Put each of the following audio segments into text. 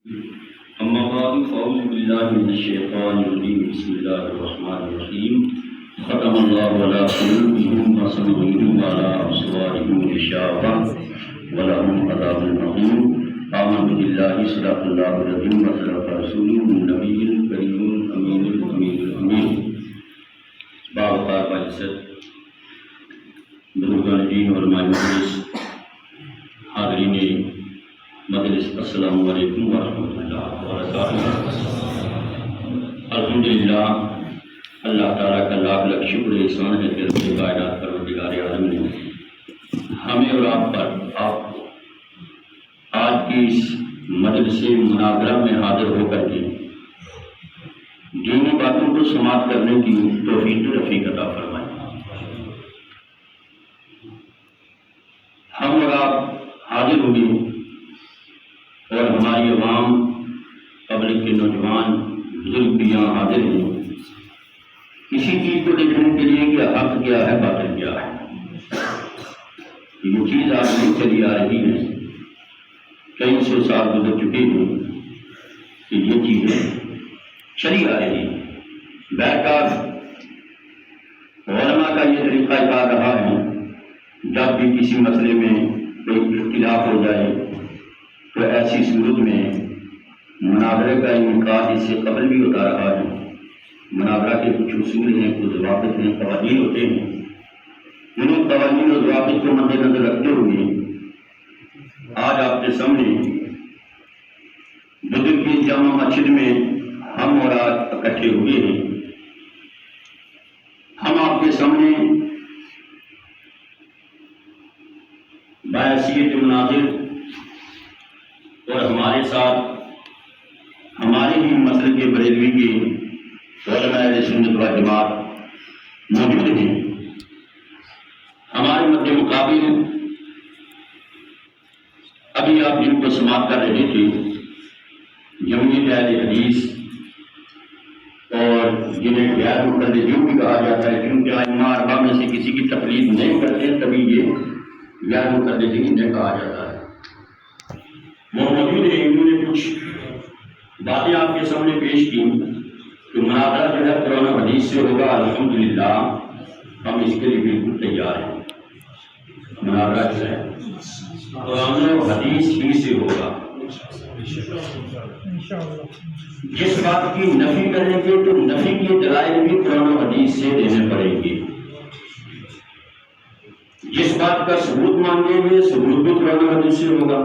أما بعد فأعوذ بالله من الشيطان الرجيم بسم الله الرحمن الرحيم ختم الله على قلوبهم وسمعهم وعلى أبصارهم غشاوة ولهم عذاب عظيم آمنت بالله صدق الله العظيم وصدق رسوله النبي الكريم الأمين الأمين باوقار باعزت بزرگان دین علماء مجلس حاضرین مجلس السلام علیکم ورحمۃ اللہ وبرکاتہ۔ الحمدللہ اللہ تعالیٰ کا لاکھ لاکھ شکر احسان ہے کہ رب کائنات پروردگار عالم نے ہمیں اور آپ پر آج کی اس مجلس مناظرہ میں حاضر ہو کر کے دینی باتوں کو سماعت کرنے کی توفیق رفیق عطا فرمائے۔ ہم اور آپ حاضر ہوئے اور ہماری عوام پبلک کے نوجوان بزرگ بھی یہاں حاضر ہیں اسی چیز کو دیکھنے کے لیے کہ حق کیا ہے باطل کیا ہے۔ یہ چیز آج نہیں چلی آ رہی ہے، کئی سو سال گزر چکے ہیں کہ یہ چیزیں چلی آ رہی ہیں۔ بیکار علماء کا یہ طریقہ کار رہا ہے، جب بھی کسی مسئلے میں کوئی اختلاف ہو جائے تو ایسی صورت میں مناظرے کا انعقاد اس سے قبل بھی ہوتا رہا ہے۔ مناظرہ کے کچھ اصول ہیں، کچھ ضوابط ہیں، قوانین ہوتے ہیں۔ انہیں قوانین اور ضوابط کو مد نظر رکھتے ہوئے آج آپ کے سامنے بزرگ کی جامع مسجد میں ہم اور آج اکٹھے ہوئے ہیں۔ ہم آپ کے سامنے باحثیت مناظر اور ہمارے ساتھ ہمارے ہی مسلک کے بریلوی کے علماء اہل سنت و جماعت موجود ہیں۔ ہمارے مد مقابل ابھی آپ جن کو سماعت کر رہے تھے جمعیت اہل حدیث اور جنہیں غیر مقلدین بھی کہا جاتا ہے، کیونکہ ائمہ اربعہ میں سے کسی کی تقلید نہیں کرتے تبھی یہ غیر مقلدین انہیں کہا جاتا ہے۔ وہ موجود ہیں، انہوں نے کچھ باتیں آپ کے سامنے پیش کی کہ مناظرہ جو ہے قرآن و حدیث سے ہوگا۔ الحمدللہ ہم اس کے لیے بالکل تیار ہیں۔ مناظرہ جو ہے قرآن و حدیث ہی سے ہوگا۔ جس بات کی نفی کریں گے تو نفی کے دلائل بھی قرآن و حدیث سے دینے پڑیں گے، جس بات کا ثبوت مانگیں گے ثبوت بھی قرآن و حدیث سے ہوگا۔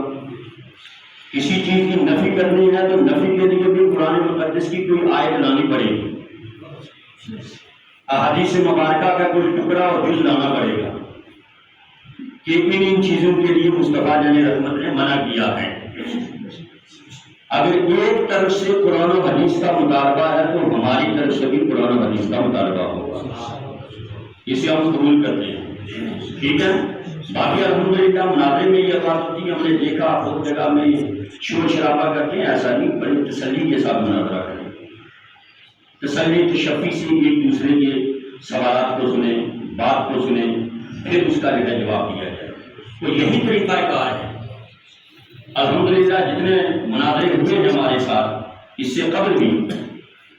کسی چیز کی نفی کرنی ہے تو نفی کے لیے بھی قرآن مقدس کی کوئی آیت لانی پڑے گی، احادیث مبارکہ کا کوئی ٹکڑا اور جز لانا پڑے گا کہ ان چیزوں کے لیے مصطفیٰ جان رحمت نے منع کیا ہے۔ اگر ایک طرف سے قرآن و حدیث کا مطالبہ ہے تو ہماری طرف سے بھی قرآن و حدیث کا مطالبہ ہوگا، اسے ہم قبول کرتے ہیں، ٹھیک ہے۔ باقی الحمدللہ مناظرے میں یہ بات ہوتی ہے، ہم نے دیکھا بہت جگہ میں شور شرابہ کرتے ہیں، ایسا نہیں، بڑی تسلی کے ساتھ مناظرہ کریں، تسلی تشفی سے ایک دوسرے کے سوالات کو سنیں، بات کو سنیں، پھر اس کا جواب دیا جائے، تو یہی طریقہ کار ہے۔ الحمدللہ جتنے مناظرے ہوئے ہیں ہمارے ساتھ اس سے قبل بھی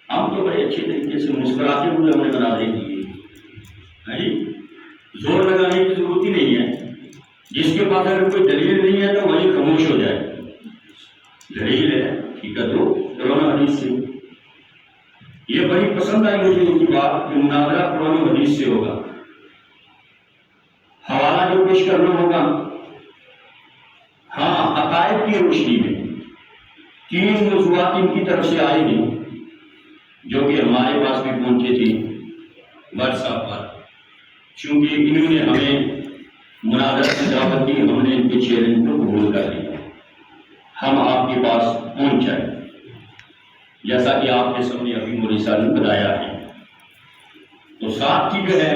ہم تو بڑے اچھے طریقے سے مسکراتے ہوئے ہم نے مناظرے کیے، زور لگانے کی ضرورت ہی نہیں ہے۔ جس کے پاس اگر کوئی دلیل نہیں ہے تو وہیں خاموش ہو جائے، دلیل ہے ٹھیک ہے تو قرآن و حدیث سے۔ یہ بڑی پسند آئی مجھے ان کی بات کہ مناظرہ قرآن و حدیث سے ہوگا، حوالہ جو پیش کرنا ہوگا ہاں عقائد کی روشنی میں 3 موضوعات ان کی طرف سے آئے ہیں جو کہ ہمارے پاس بھی پہنچے تھے واٹس ایپ پر، چونکہ انہوں نے ہمیں مناظرہ کی دعوت دی، ہم نے ان کے چیلنج کو قبول کر لیا، ہم آپ کے پاس پہنچ جائیں جیسا کہ آپ کے سامنے ابھی مولوی صاحب نے بتایا ہے۔ تو ساتھ کی جو ہے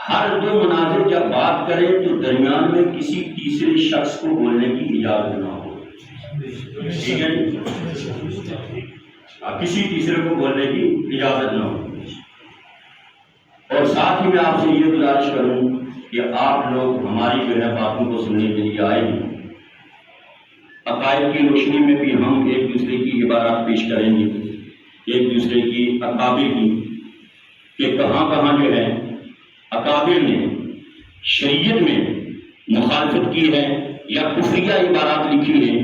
ہر 2 مناظر جب بات کریں تو درمیان میں کسی تیسرے شخص کو بولنے کی اجازت نہ ہو، ٹھیک ہے، کسی تیسرے کو بولنے کی اجازت نہ ہو۔ اور ساتھ ہی میں آپ سے یہ گزارش کروں کہ آپ لوگ ہماری جو ہے باتوں کو سننے کے لیے آئے ہیں، عقائد کی روشنی میں بھی ہم ایک دوسرے کی عبارات پیش کریں گے، ایک دوسرے کی اکابر کی، کہ کہاں کہاں جو ہے اکابر نے شریعت میں مخالفت کی ہے یا کفریہ عبارات لکھی ہیں،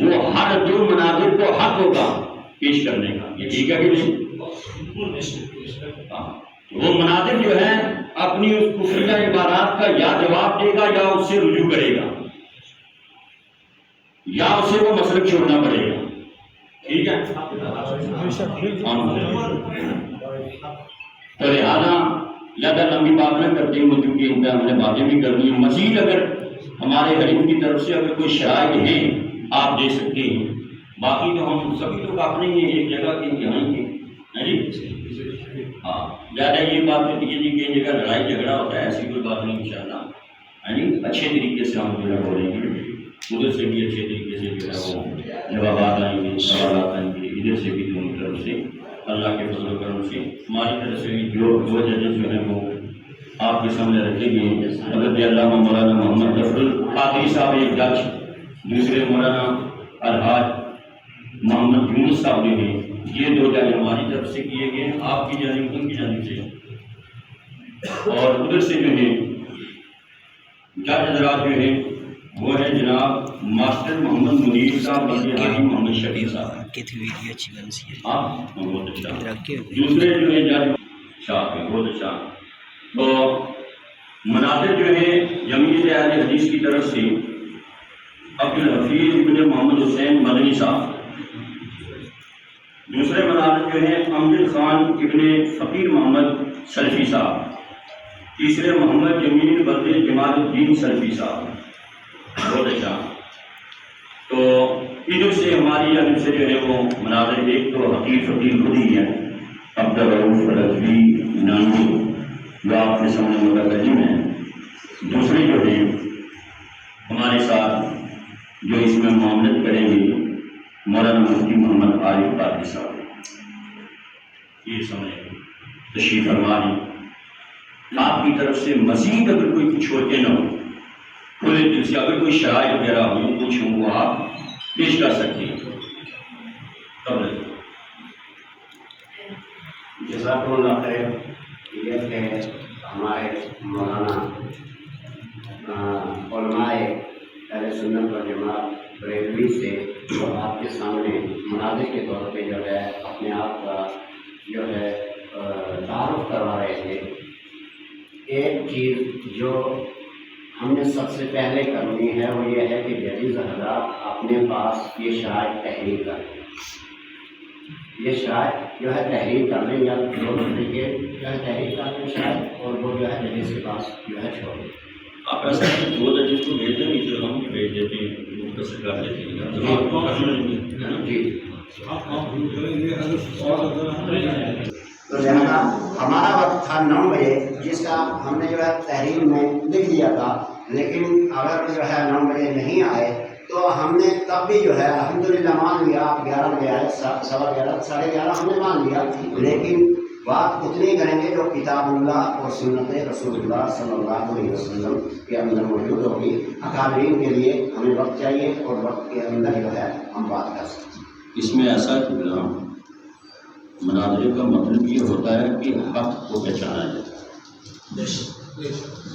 وہ ہر دو مناظر کو حق ہوگا پیش کرنے کا. یہ ٹھیک ہے کہ نہیں؟ وہ مناظر جو ہے اپنی اس کفریہ عبارات کا یا جواب دے گا یا اس سے رجوع کرے گا یا اسے وہ مسلک چھوڑنا پڑے گا. ٹھیک ہے؟ تو لہٰذا زیادہ لمبی بات نہ کرتے ہیں کیونکہ ان پہ ہم نے باتیں بھی کرنی ہیں. مزید اگر ہمارے حریم کی طرف سے اگر کوئی شرائط ہیں آپ دے سکتے ہیں. باقی تو ہم سبھی لوگ اپنے ہی ایک جگہ کے یہاں کے ہاں زیادہ یہ بات ہوتی ہے جی کہ ایک جگہ لڑائی جھگڑا ہوتا ہے، ایسی کوئی بات نہیں انشاءاللہ. اچھے طریقے سے ہم جو ہے بولیں گے، ادھر سے بھی اچھے طریقے سے جو ہے وہ جوابات آئیں گے، سوالات آئیں گے، ادھر سے بھی دونوں طرف سے اللہ کے فضل و کرم سے. ہماری طرف سے بھی جو دو ججز جو ہیں وہ آپ کے سامنے رکھے گئے. حضرت علامہ مولانا محمد ظفر القادری صاحب ایک جج، دوسرے مولانا الحاج محمد یونس صاحب جو ہیں، یہ دو جج ہماری طرف سے کیے گئے ہیں، آپ کی جانب ان کی جانب سے. اور ادھر سے جو ہے جج حضرات جو ہیں وہ ہے جناب ماسٹر محمد منیر صاحب اور حاجی محمد شفیع صاحب. بہت اچھا. دوسرے جو ہے جج صاحب ہیں، بہت اچھا. تو مناظر جو ہے جمعیت اہل حدیث کی طرف سے عبدالحفیظ ابن محمد حسین مدنی صاحب. دوسرے مناظر جو ہیں امجد خان ابن فقیر محمد سلفی صاحب. تیسرے محمد جمیل بدر جمال الدین سلفی صاحب. بہت اچھا. تو ادھر سے ہماری جانب سے جو ہے وہ مناظر، ایک تو حقیق فقیر خود ہی ہے عبدالرؤف رضوی نانوی جو آپ کے سامنے مترجم ہیں. دوسرے جو ہیں ہمارے ساتھ جو اس میں معاملت کریں گے مولانا مفتی محمد عارف قادری صاحب. یہ سمجھ تشریف فرما لیں. آپ کی طرف سے مزید اگر کوئی کچھ ہوتے نہ ہو، کھلے دل سے اگر کوئی شرائط وغیرہ ہو کچھ ہو وہ آپ پیش کر سکتے ہیں. جزاکم اللہ خیر. یہ کہ ہمارے مولانا علماء اہل سنت والجماعت بریلوی سے جو آپ کے سامنے مناظر کے طور پہ جو ہے اپنے آپ کا جو ہے تعارف کروا رہے تھے. ایک چیز جو ہم نے سب سے پہلے کرنی ہے وہ یہ ہے کہ جدید حضرات اپنے پاس یہ شرائط تحریر کر لیں. یہ شرائط جو ہے تحریر کر لیں یا دو طریقے جو ہے تحریر کر لیں شرائط، اور وہ جو ہے جدید کے پاس جو ہے چھوڑ دیں. آپ ایسا دو ججز کو بھیج دیں گے تو ہم بھیج دیتے ہیں، مختصر کر لیتے ہیں. تو لہٰذا ہمارا وقت تھا 9 بجے، جس کا ہم نے جو ہے تحریر میں لکھ دیا تھا، لیکن اگر جو ہے 9 بجے نہیں آئے تو ہم نے تب بھی جو ہے الحمدللہ مان لیا. 11 بجے آئے، 11:15 11:30 ہم نے مان لیا، لیکن بات اتنی کریں گے جو کتاب اللہ اور سنت رسول اللہ صلی اللہ علیہ وسلم کے اندر موجود ہوگی. اکابرین کے لیے ہمیں وقت چاہیے اور وقت کے اندر جو ہے ہم بات کر سکتے ہیں. اس میں ایسا کہ مناظرے کا مطلب یہ ہوتا ہے کہ حق کو پہچانا جائے.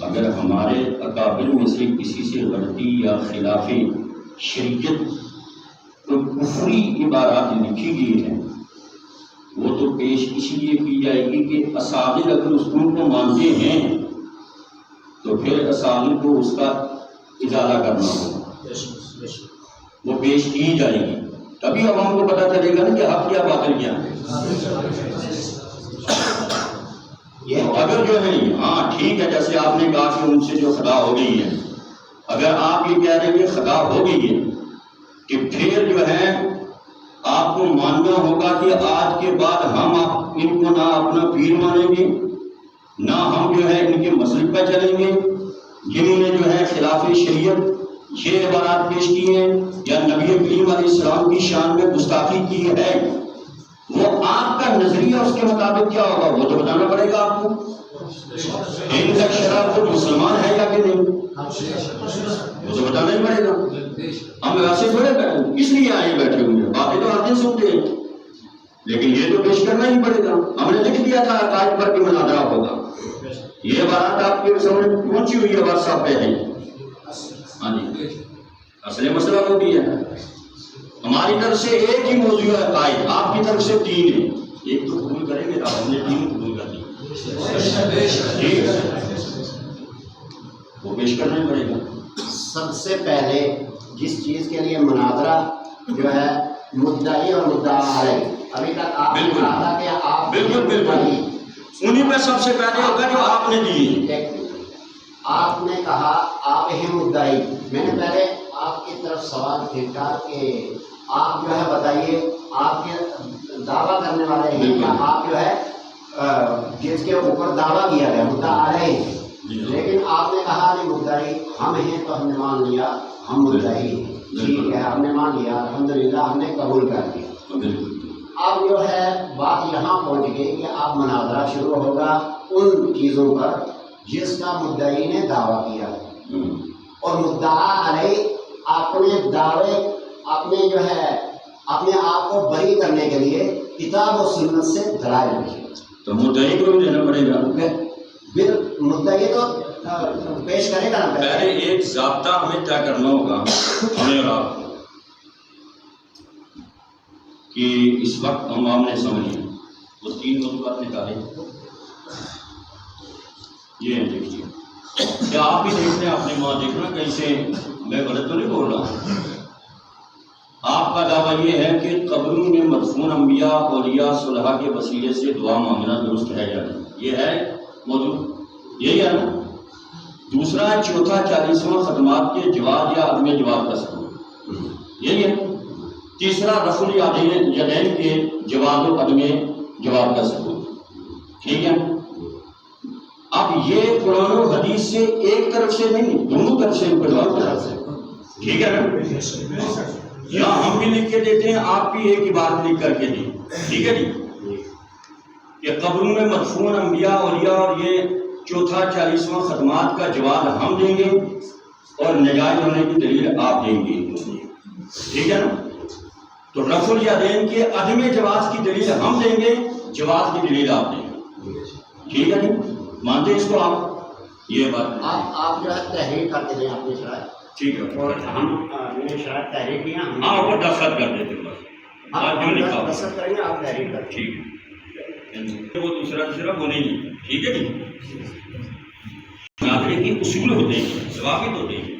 اگر ہمارے اکابر میں سے کسی سے غلطی یا خلاف شریعت کوئی کفری عبارات لکھی گئی ہیں وہ تو پیش اس لیے کی جائے گی کہ اساغر اگر اس کو مانتے ہیں تو پھر اساغر کو اس کا ازالہ کرنا ہوگا، وہ پیش کی جائے گی. تبھی عوام کو پتہ چلے گا نا کہ حق کیا باطل کیا ہے. اگر جو ہے ہاں ٹھیک ہے، جیسے آپ نے کہا کہ ان سے جو خطا ہو گئی ہے، اگر آپ یہ کہہ رہے ہیں کہ خطا ہو گئی ہے کہ پھر جو ہے آپ کو ماننا ہوگا کہ آج کے بعد ہم ان کو نہ اپنا پیر مانیں گے، نہ ہم جو ہے ان کے مسلک پہ چلیں گے جنہوں نے جو ہے خلاف شریعت یہ عبارات پیش کی ہیں یا نبی کریم علیہ السلام کی شان میں گستاخی کی ہے. وہ آپ کا نظریہ اس کے مطابق کیا ہوگا وہ تو بتانا پڑے گا آپ کو. ان کا شراب تو مسلمان ہے یا کہ نہیں وہ تو بتانا ہی پڑے گا. ہم ویسے تھوڑے بیٹھے، اس لیے آئے بیٹھے ہوئے ہیں، باتیں تو آتے سنتے ہیں، لیکن یہ تو پیش کرنا ہی پڑے گا. ہم نے لکھ دیا تھا عقائد پر کہ مناظرہ ہوگا. یہ بات آپ کے سامنے پہنچی ہوئی ہے، واٹس ایپ پہ ہے. ہاں جی، اصل مسئلہ وہ بھی ہے. ہماری طرف سے ایک ہی موضوع ہے عقائد، آپ کی طرف سے 3 ہے. ایک تو قبول کریں گے، آپ نے 3 قبول کر دی، وہ پیش کرنا ہی پڑے گا. سب سے پہلے جس چیز کے لیے مناظرہ جو ہے مدعی اور مدعا علیہ، ابھی تک آپ نے کہا تھا کہ آپ بالکل انہیں پہ سب سے پہلے ہوگا جو آپ نے دی. آپ نے کہا آپ ہی مدعی. میں نے پہلے آپ کی طرف سوال پھینکا کہ آپ جو ہے بتائیے، آپ کے دعویٰ کرنے والے ہیں کہ آپ جو ہے جس کے اوپر دعویٰ کیا گیا مدعا علیہ، لیکن آپ نے کہا نہیں مدعی ہم ہیں تو ہم نے مان لیا ہم مدعی ہیں. ٹھیک ہے، ہم نے مان لیا، الحمدللہ ہم نے قبول کر لیا. اب جو ہے بات یہاں پہنچ گئی کہ اب مناظرہ شروع ہوگا ان چیزوں پر جس کا مدعی نے دعویٰ کیا، اور مدعا علیہ اپنے دعوے اپنے جو ہے اپنے آپ کو بری کرنے کے لیے کتاب و سنت سے دلائل رکھے. تو مدعی کو بھی دینا پڑے گا. مدعی تو پیش کرے گا نا. پہلے ایک ضابطہ ہمیں طے کرنا ہوگا، ہمیں اور آپ کو، کہ اس وقت ہم نے سمجھے وہ 3 موضوعات نکالے. یہ ہے، دیکھیے کیا آپ بھی دیکھتے ہیں، اپنے ماں دیکھنا کیسے، میں غلط تو نہیں بول رہا ہوں. آپ کا دعویٰ یہ ہے کہ قبروں میں مدفون انبیاء، اولیاء، صلحاء کے وسیلے سے دعا مانگنا درست ہے یا نہیں؟ یہ ہے موضوع، یہی ہے نا. دوسرا ہے چوتھا 40واں ختمات کے جواز یا عدم جواز کا ثبوت، یہی ہے. تیسرا رفع الیدین کے جواز و عدم جواز کا ثبوت. ٹھیک ہے. اب یہ قرآن و حدیث سے ایک طرف سے نہیں، دونوں طرف سے، طرف سے. ٹھیک ہے نا. یا ہم بھی لکھ کے دیتے ہیں، آپ بھی ایک عبارت لکھ کر کے دیں. ٹھیک ہے جی، کہ قبروں میں مدفون انبیاء، اولیاء، اور یہ چوتھا 40واں ختمات کا جواب ہم دیں گے اور نجائز ہونے کی دلیل آپ دیں گے. ٹھیک ہے نا. تو رفع الیدین کے عدم جواز کی دلیل ہم دیں گے، جواز کی دلیل آپ دیں گے. ٹھیک ہے جی، مانتے ہیں اس کو آپ؟ یہ بات آپ جو ہے تحریر کر کے دیں اپنی شرائط. ٹھیک ہے، اور ہم نے شرائط تحریر کیا، ہاں اوپر دستخط کر دیتے ہیں بس. آپ دستخط کریں گے، آپ تحریر کر. ٹھیک ہے، وہ دوسرا وہ نہیں ہے. ٹھیک ہے جی. مناظرے کے اصول ہوتے ہیں، ضوابط ہوتے ہیں.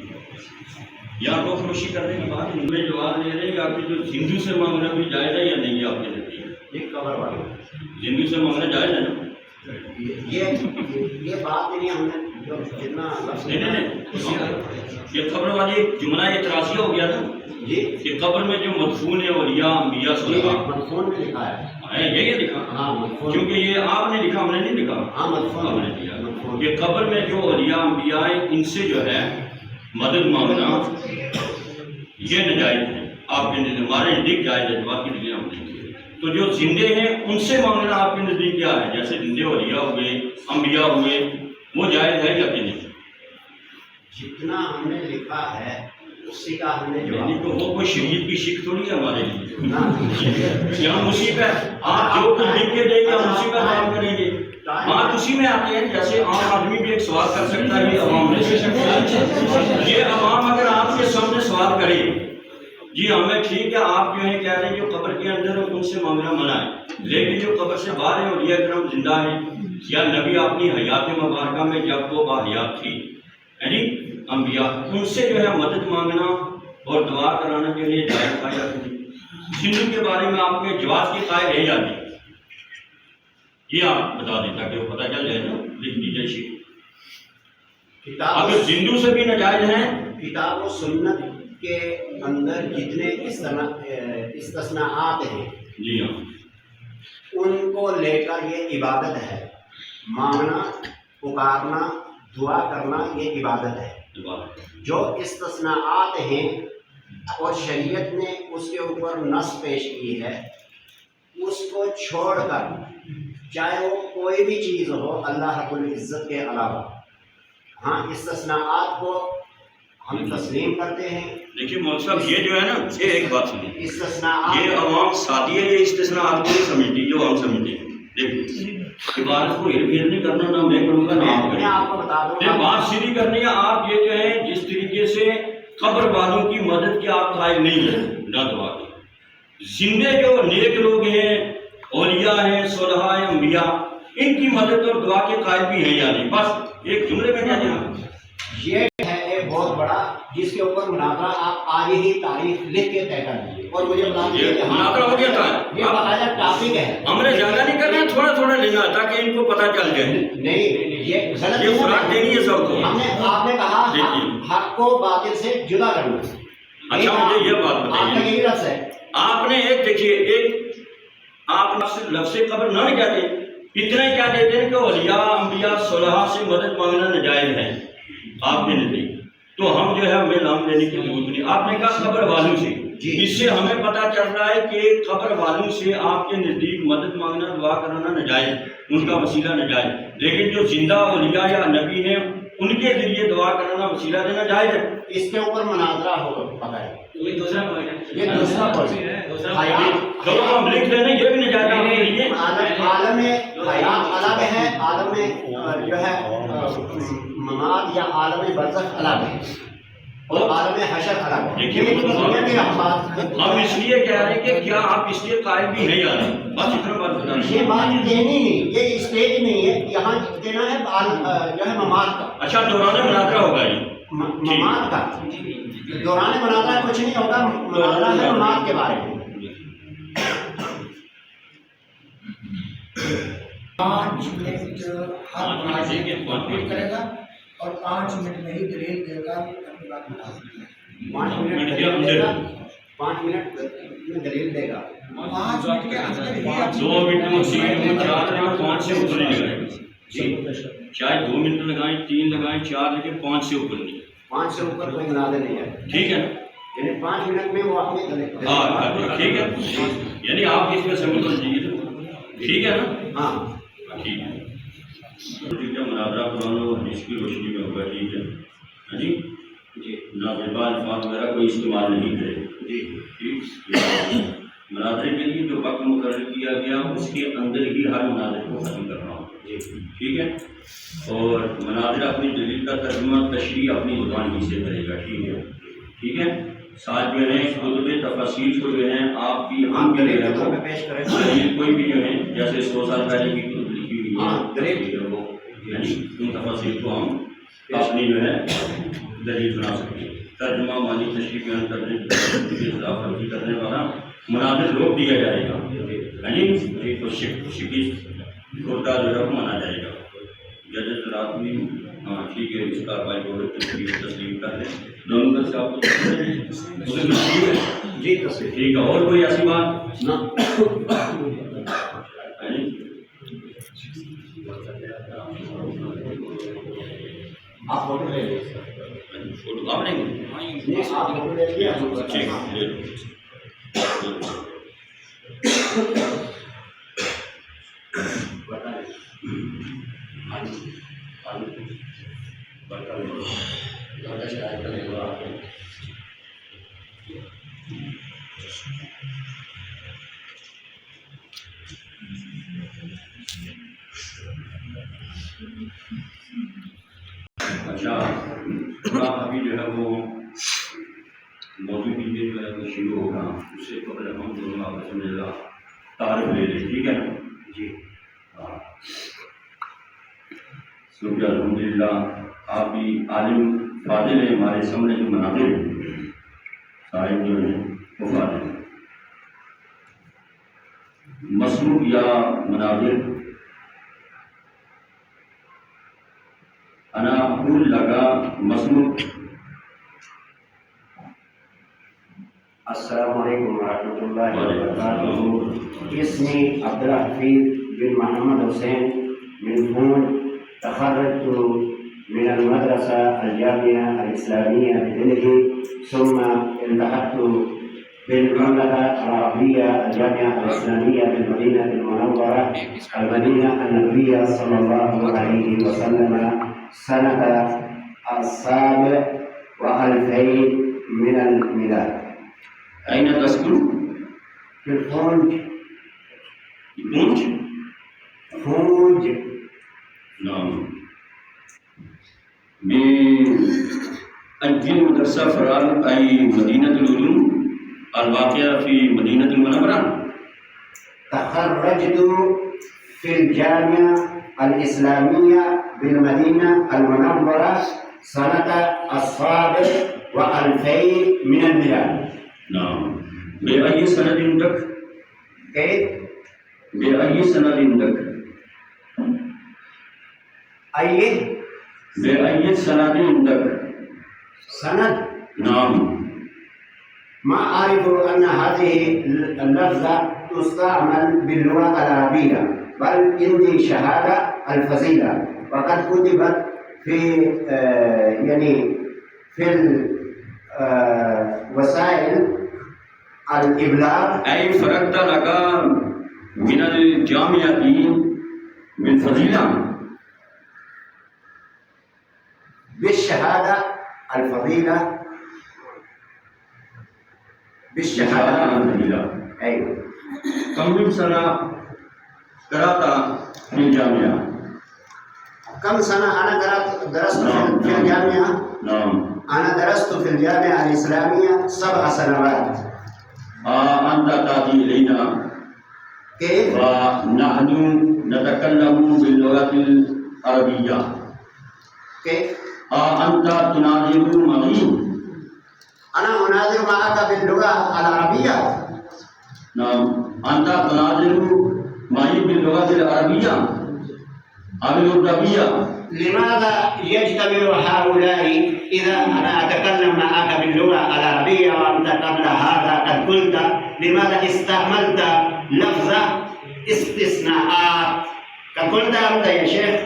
یا تو فروشی کرنے کے بعد ان میں جواب دے رہے ہیں کہ آپ کے جو ہندو سے مانگنا بھی جائز ہے یا نہیں ہے آپ کے نزدیک؟ ایک قبر والے ہندو سے مانگنا جائز ہے نا؟ یہ بات نہیں، ہم نے جو جتنا یہ قبر والی ایک جملہ اعتراضیہ ہو گیا نا کہ قبر میں جو مدفون ہے اولیاء، انبیاء، صلحاء، مدفون میں لکھا ہے. یہی لکھا. ہاں مدفون، کیونکہ یہ آپ نے لکھا، ہم نے نہیں لکھا. ہاں مدفون ہم نے دیا کہ قبر میں جو اولیاء، انبیاء ہیں، ان سے جو ہے مدد مانگنا یہ نجائز ہے. آپ کے نزدیک، ہمارے نزدیک جائز ہے، جواب کی دلیل ہم نہیں. تو جو زندے ہیں ان سے مانگنا آپ کے نزدیک کیا ہے؟ جیسے زندے اولیاء ہوئے، انبیاء ہوئے، وہ جائز ہے یا کہ نہیں؟ جتنا ہم نے لکھا ہے اسی کا ہم نے یعنی تو وہ کوئی شریعت کی شک تھوڑی ہے ہمارے لیے. ہم اسی پہ آپ جو کچھ لکھ کے دیں گے ہم اسی پہ کام کریں گے. بات اسی میں آتی ہے جیسے عام آدمی بھی ایک سوال کر سکتا ہے، عوام نے. یہ عوام اگر آپ کے سامنے سوال کرے جی ہمیں ٹھیک ہے، آپ جو ہے کہہ رہے ہیں جو قبر کے اندر ان سے مانگنا منع ہے، لیکن جو قبر سے باہر ہیں اولیاء کرام زندہ ہیں، یا نبی اپنی حیات مبارکہ میں جب وہ باحیات تھی، یعنی انبیاء، ان سے جو ہے مدد مانگنا اور دعا کرانے کے لیے جائز تھا یا نہیں؟ ہندو کے بارے میں آپ کے جواز کی قائل ہے یا نہیں؟ یہ آپ بتا دیں تاکہ وہ پتہ چل جائے نا. لکھ دیجیے شیخ. اگر ہندو سے بھی ناجائز ہیں، کتاب و سنت کے اندر جتنے استثناءات ہیں جی ہاں، ان کو لے کر یہ عبادت ہے. مانگنا، پکارنا، دعا کرنا یہ عبادت ہے. جو استثناءات ہیں اور شریعت نے اس کے اوپر نص پیش کی ہے، اس کو چھوڑ کر چاہے وہ کوئی بھی چیز ہو اللہ رب العزت کے علاوہ، ہاں استثناءات کو ہم تسلیم کرتے ہیں. دیکھیے مولوی صاحب یہ جو ہے نا، یہ ایک بات سنیے، استثناءات یہ عوام ساتھی ہے، یہ استثناءات کو نہیں سمجھتی جو ہم سمجھتے ہیں. دیکھیے عبارت کو ارد گرد نہیں کرنا، نہ میں کروں گا نہ آپ میں کریں. آپ کو بتا دوں یہ بات سیدھی کرنی ہے. آپ یہ جو ہے جس طریقے سے قبر والوں کی مدد کے آپ قائل نہیں ہیں، نہ دعا کی. زندے جو نیک لوگ ہیں، اولیاء ہیں، صلحاء ہیں، انبیاء، ان کی مدد اور دعا کے قائل بھی ہیں یا نہیں. بس ایک جملے میں کہہ دیں. یہ ہے ایک بہت بڑا جس کے اوپر مناظرہ آپ آج ہی تاریخ لکھ کے طے کر دیجیے اور مجھے بتا دیجیے کہ مناظرہ ہو گیا تھا. یہ باقاعدہ ٹاپک ہے. ہم نے زیادہ نہیں کرنا، تھوڑا تھوڑا لینا تاکہ ان کو پتہ چل جائے. نہیں یہ غلط یہ خوراک دینی ہے سب کو. ہم نے آپ نے کہا حق کو باطل سے جدا کرنا. اچھا مجھے یہ بات آپ کا بتائیے، یہی لفظ ہے. آپ نے ایک دیکھیے، ایک آپ لفظ قبر نہ کہتے، اتنا ہی کیا دیتے ہیں کہ اولیاء انبیاء صلحاء سے مدد مانگنا ناجائز ہے آپ کے نزدیک. تو ہم جو ہے ہمیں نام لینے کی ضرورت نہیں. آپ نے کہا قبر والوں سے، اس سے ہمیں پتہ چل رہا ہے کہ قبر والوں سے آپ کے نزدیک مدد مانگنا، دعا کرانا ناجائز، ان کا وسیلہ ناجائز. لیکن جو زندہ اولیاء یا نبی ہیں ان کے ذریعے دعا کرانا، وسیلہ دینا جائز ہے. اس کے اوپر مناظرہ ہوگا. پتہ ہے یہ دوسرا پوائنٹ ہے. یہ دوسرا پوائنٹ ہے. چلو ہم لکھ لیں، یہ بھی ناجائز ہے آپ کے لیے. عالم حیات الگ ہے، عالم جو ہے ممات یا عالم برزخ الگ ہے اور عالم حشر الگ ہے. دیکھیے ہم اس لیے کہہ رہے ہیں کہ کیا آپ اس کے قائل بھی نہیں آ رہے. بس اتنا بات بتا رہے یہ ہیں. بات کہنی نہیں، یہ اسٹیج نہیں ہے. یہاں کہنا ہے جو ہے ممات کا. اچھا دوران مناظرہ ہوگا یہ. ممات کا دوران مناظرہ کچھ نہیں ہوگا. مناظرہ ہے ممات کے بارے میں. 5 منٹ ہر مناظر کمپلیٹ کرے گا اور 5 منٹ میں ہی دلیل دے گا اپنی بات بتا سکتے ہیں. 5 منٹ دلیل دے گا. 5 منٹ میں دلیل دے گا. 5 منٹ کے اندر ہی 2 منٹ میں 3 میں 4 میں 5 سے اوپر نہیں لگائے. جی چاہے 2 منٹ لگائیں، 3 لگائیں، 4 لگائیں، 5 سے اوپر نہیں. 5 سے اوپر کوئی مناظر نہیں ہے. ٹھیک ہے یعنی 5 منٹ میں وہ اپنی دلیل. ہاں ٹھیک ہے. یعنی آپ اس میں سمجھ لیجیے. ٹھیک ہے نا. ہاں ٹھیک ہے. ٹھیک ہے مناظرہ قرآن و حدیث کی روشنی میں ہوگا. ٹھیک ہے. ہاں جی جی ناجائز الفاظ وغیرہ کوئی استعمال نہیں کرے. جی ٹھیک. مناظرے کے لیے جو وقت مقرر کیا گیا اس کے اندر ہی ہر مناظر کو ختم کرنا ہوگا. ٹھیک ہے. اور مناظر اپنی دلیل کا ترجمہ تشریح اپنی زبان ہی سے کرے گا. ٹھیک ہے. ٹھیک ہے. ساتھ جو ہے کتب تفاسیر کو جو ہے آپ کی ہم کے لیے پیش کریں. کوئی بھی جو ہے جیسے 100 سال پہلے کی کتب لکھی ہوئی ہاں، ہے وہ یعنی ان تفاسیر کو ہم اپنی جو ہے دلیل بنا سکتے ہیں. ترجمہ معنی تشریح بیان کرنے کے خلاف ورزی کرنے والا مناظر روک دیا جائے گا. یعنی تو شکست خوردہ جو ہے مانا جائے گا. ججز رات میں ہاں ٹھیک ہے. اس کاروائی کو تسلیم کر لیں. دونوں طرف سے آپ کو جی تصویر ٹھیک ہے. اور کوئی ایسی بات نہ آپ فوٹو لے لیں. فوٹو آپ لیں گے؟ نہیں آپ فوٹو لے لیے. ٹھیک ہے لے لو. اچھا ابھی جو ہے وہ موضوع کی جو ہے وہ شروع ہوگا. اس سے قبل ہم دونوں آپس میں تعارف لے لیں. ٹھیک ہے نا. جی ہاں. کیونکہ الحمد للہ آپ بھی عالم فاضل ہیں. ہمارے سامنے جو مناظر صاحب جو ہیں وہ فاضل ہیں. مسلوق یا مناظر انا اقول لگا مسلوق. السلام علیکم ورحمۃ اللہ وبرکاتہ. اسمی عبدالحفیظ بن محمد حسین من فون. تخرجت من المدرسة الجامعة الإسلامية بدلهي ثم التحقت بالمملكة العربية الجامعة الإسلامية بالمدينة المنورة المدينة النبوية صلى الله عليه وسلم سنة 7 و2000 من الميلاد. أين تسكن؟ في الفونج. البنج؟ فونج. نعم. بأجل مدرسة فرار أي مدينة العلوم الواقعة في مدينة المنورة. تخرجت في الجامعة الإسلامية بالمدينة المنورة سنة 2000 من الميلاد. نعم. بأي سنة تك؟ كيف؟ بأي سنة تك؟ أي بأي سنة تك؟ سند؟ نعم. ما أعرف أن هذه اللفظة تستعمل باللغة العربية، بل عندي شهادة الفضيلة وقد كتبت في يعني في وسائل الإبلاغ. أي فرقت لك من الجامعة بالفضيلة؟ بالشهادة الفضيلة. بالشهادة الفضيلة. أيوة. كم سنة قرأت في الجامعة؟ كم سنة أنا درست في الجامعة؟ نعم. أنا درست في الجامعة الإسلامية 7 سنوات. أنت تأتي إلينا كيف؟ ونحن نتكلم باللغة العربية. كيف؟ أنت تناظر معي؟ أنا أناظر معك باللغة العربية. نعم. أنت تناظر معي باللغة العربية أو الأردوية؟ لماذا يجتمع هؤلاء إذا أنا أتكلم معك باللغة العربية وأنت قبل هذا قد قلت؟ لماذا استعملت لفظ استثناءات؟ قد قلت أنت يا شيخ.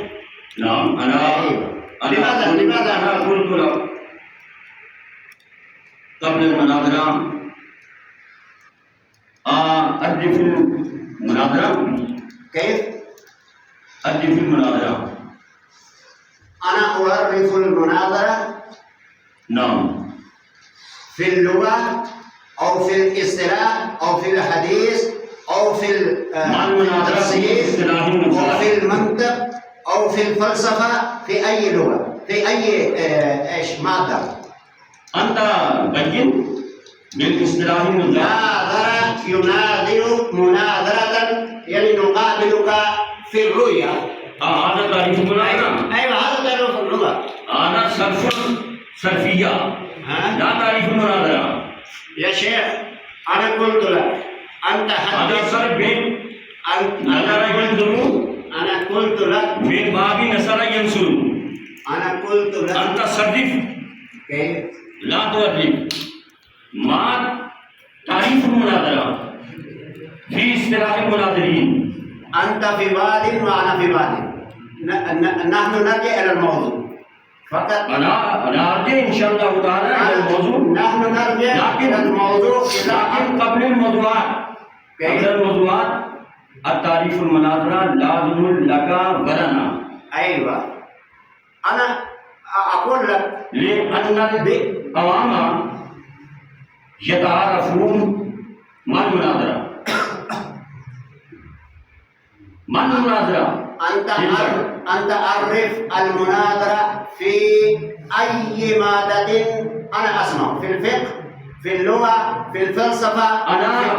نعم. لماذا أنا قلت لك قبل المناظرة أعرف المناظرة. كيف؟ أعرف المناظرة. أنا أعرف المناظرة. نعم. في اللغة أو في الاصطلاح أو في الحديث أو في التفسير أو في المنطق أو في الفلسفة، في أي لغة، في أي مادة. أنت بين بالاصطلاح ناظر يناظر مناظرة، يعني نقابلك في الرؤية. هذا تعريف المناظرة. أيوة هذا تعريف اللغة. هذا صرفية. لا تعريف المناظرة يا شيخ أنا قلت لك أنت هذا صرف بين نظر ينظر. أنا قلت لك من باب نصر ينصر. أنا قلت لك أنت صرف. كيف؟ لا تعرف. ما تعريف المناظرة في اصطلاح المناظرين. أنت في بال وأنا في بال. نحن نرجع إلى الموضوع فقط. أنا أرجع إن شاء الله تعالى إلى الموضوع. نحن نرجع إلى الموضوع. لكن قبل الموضوعات التعريف المناظرة لازم لك ولنا. أيوة أنا أقول لك لأن العوام يتعرفون ما المناظرة. ما المناظرة؟ أنت أعرف المناظرة في أي مادة أنا أسمع، في الفقه، في اللغة، في الفلسفة. أنا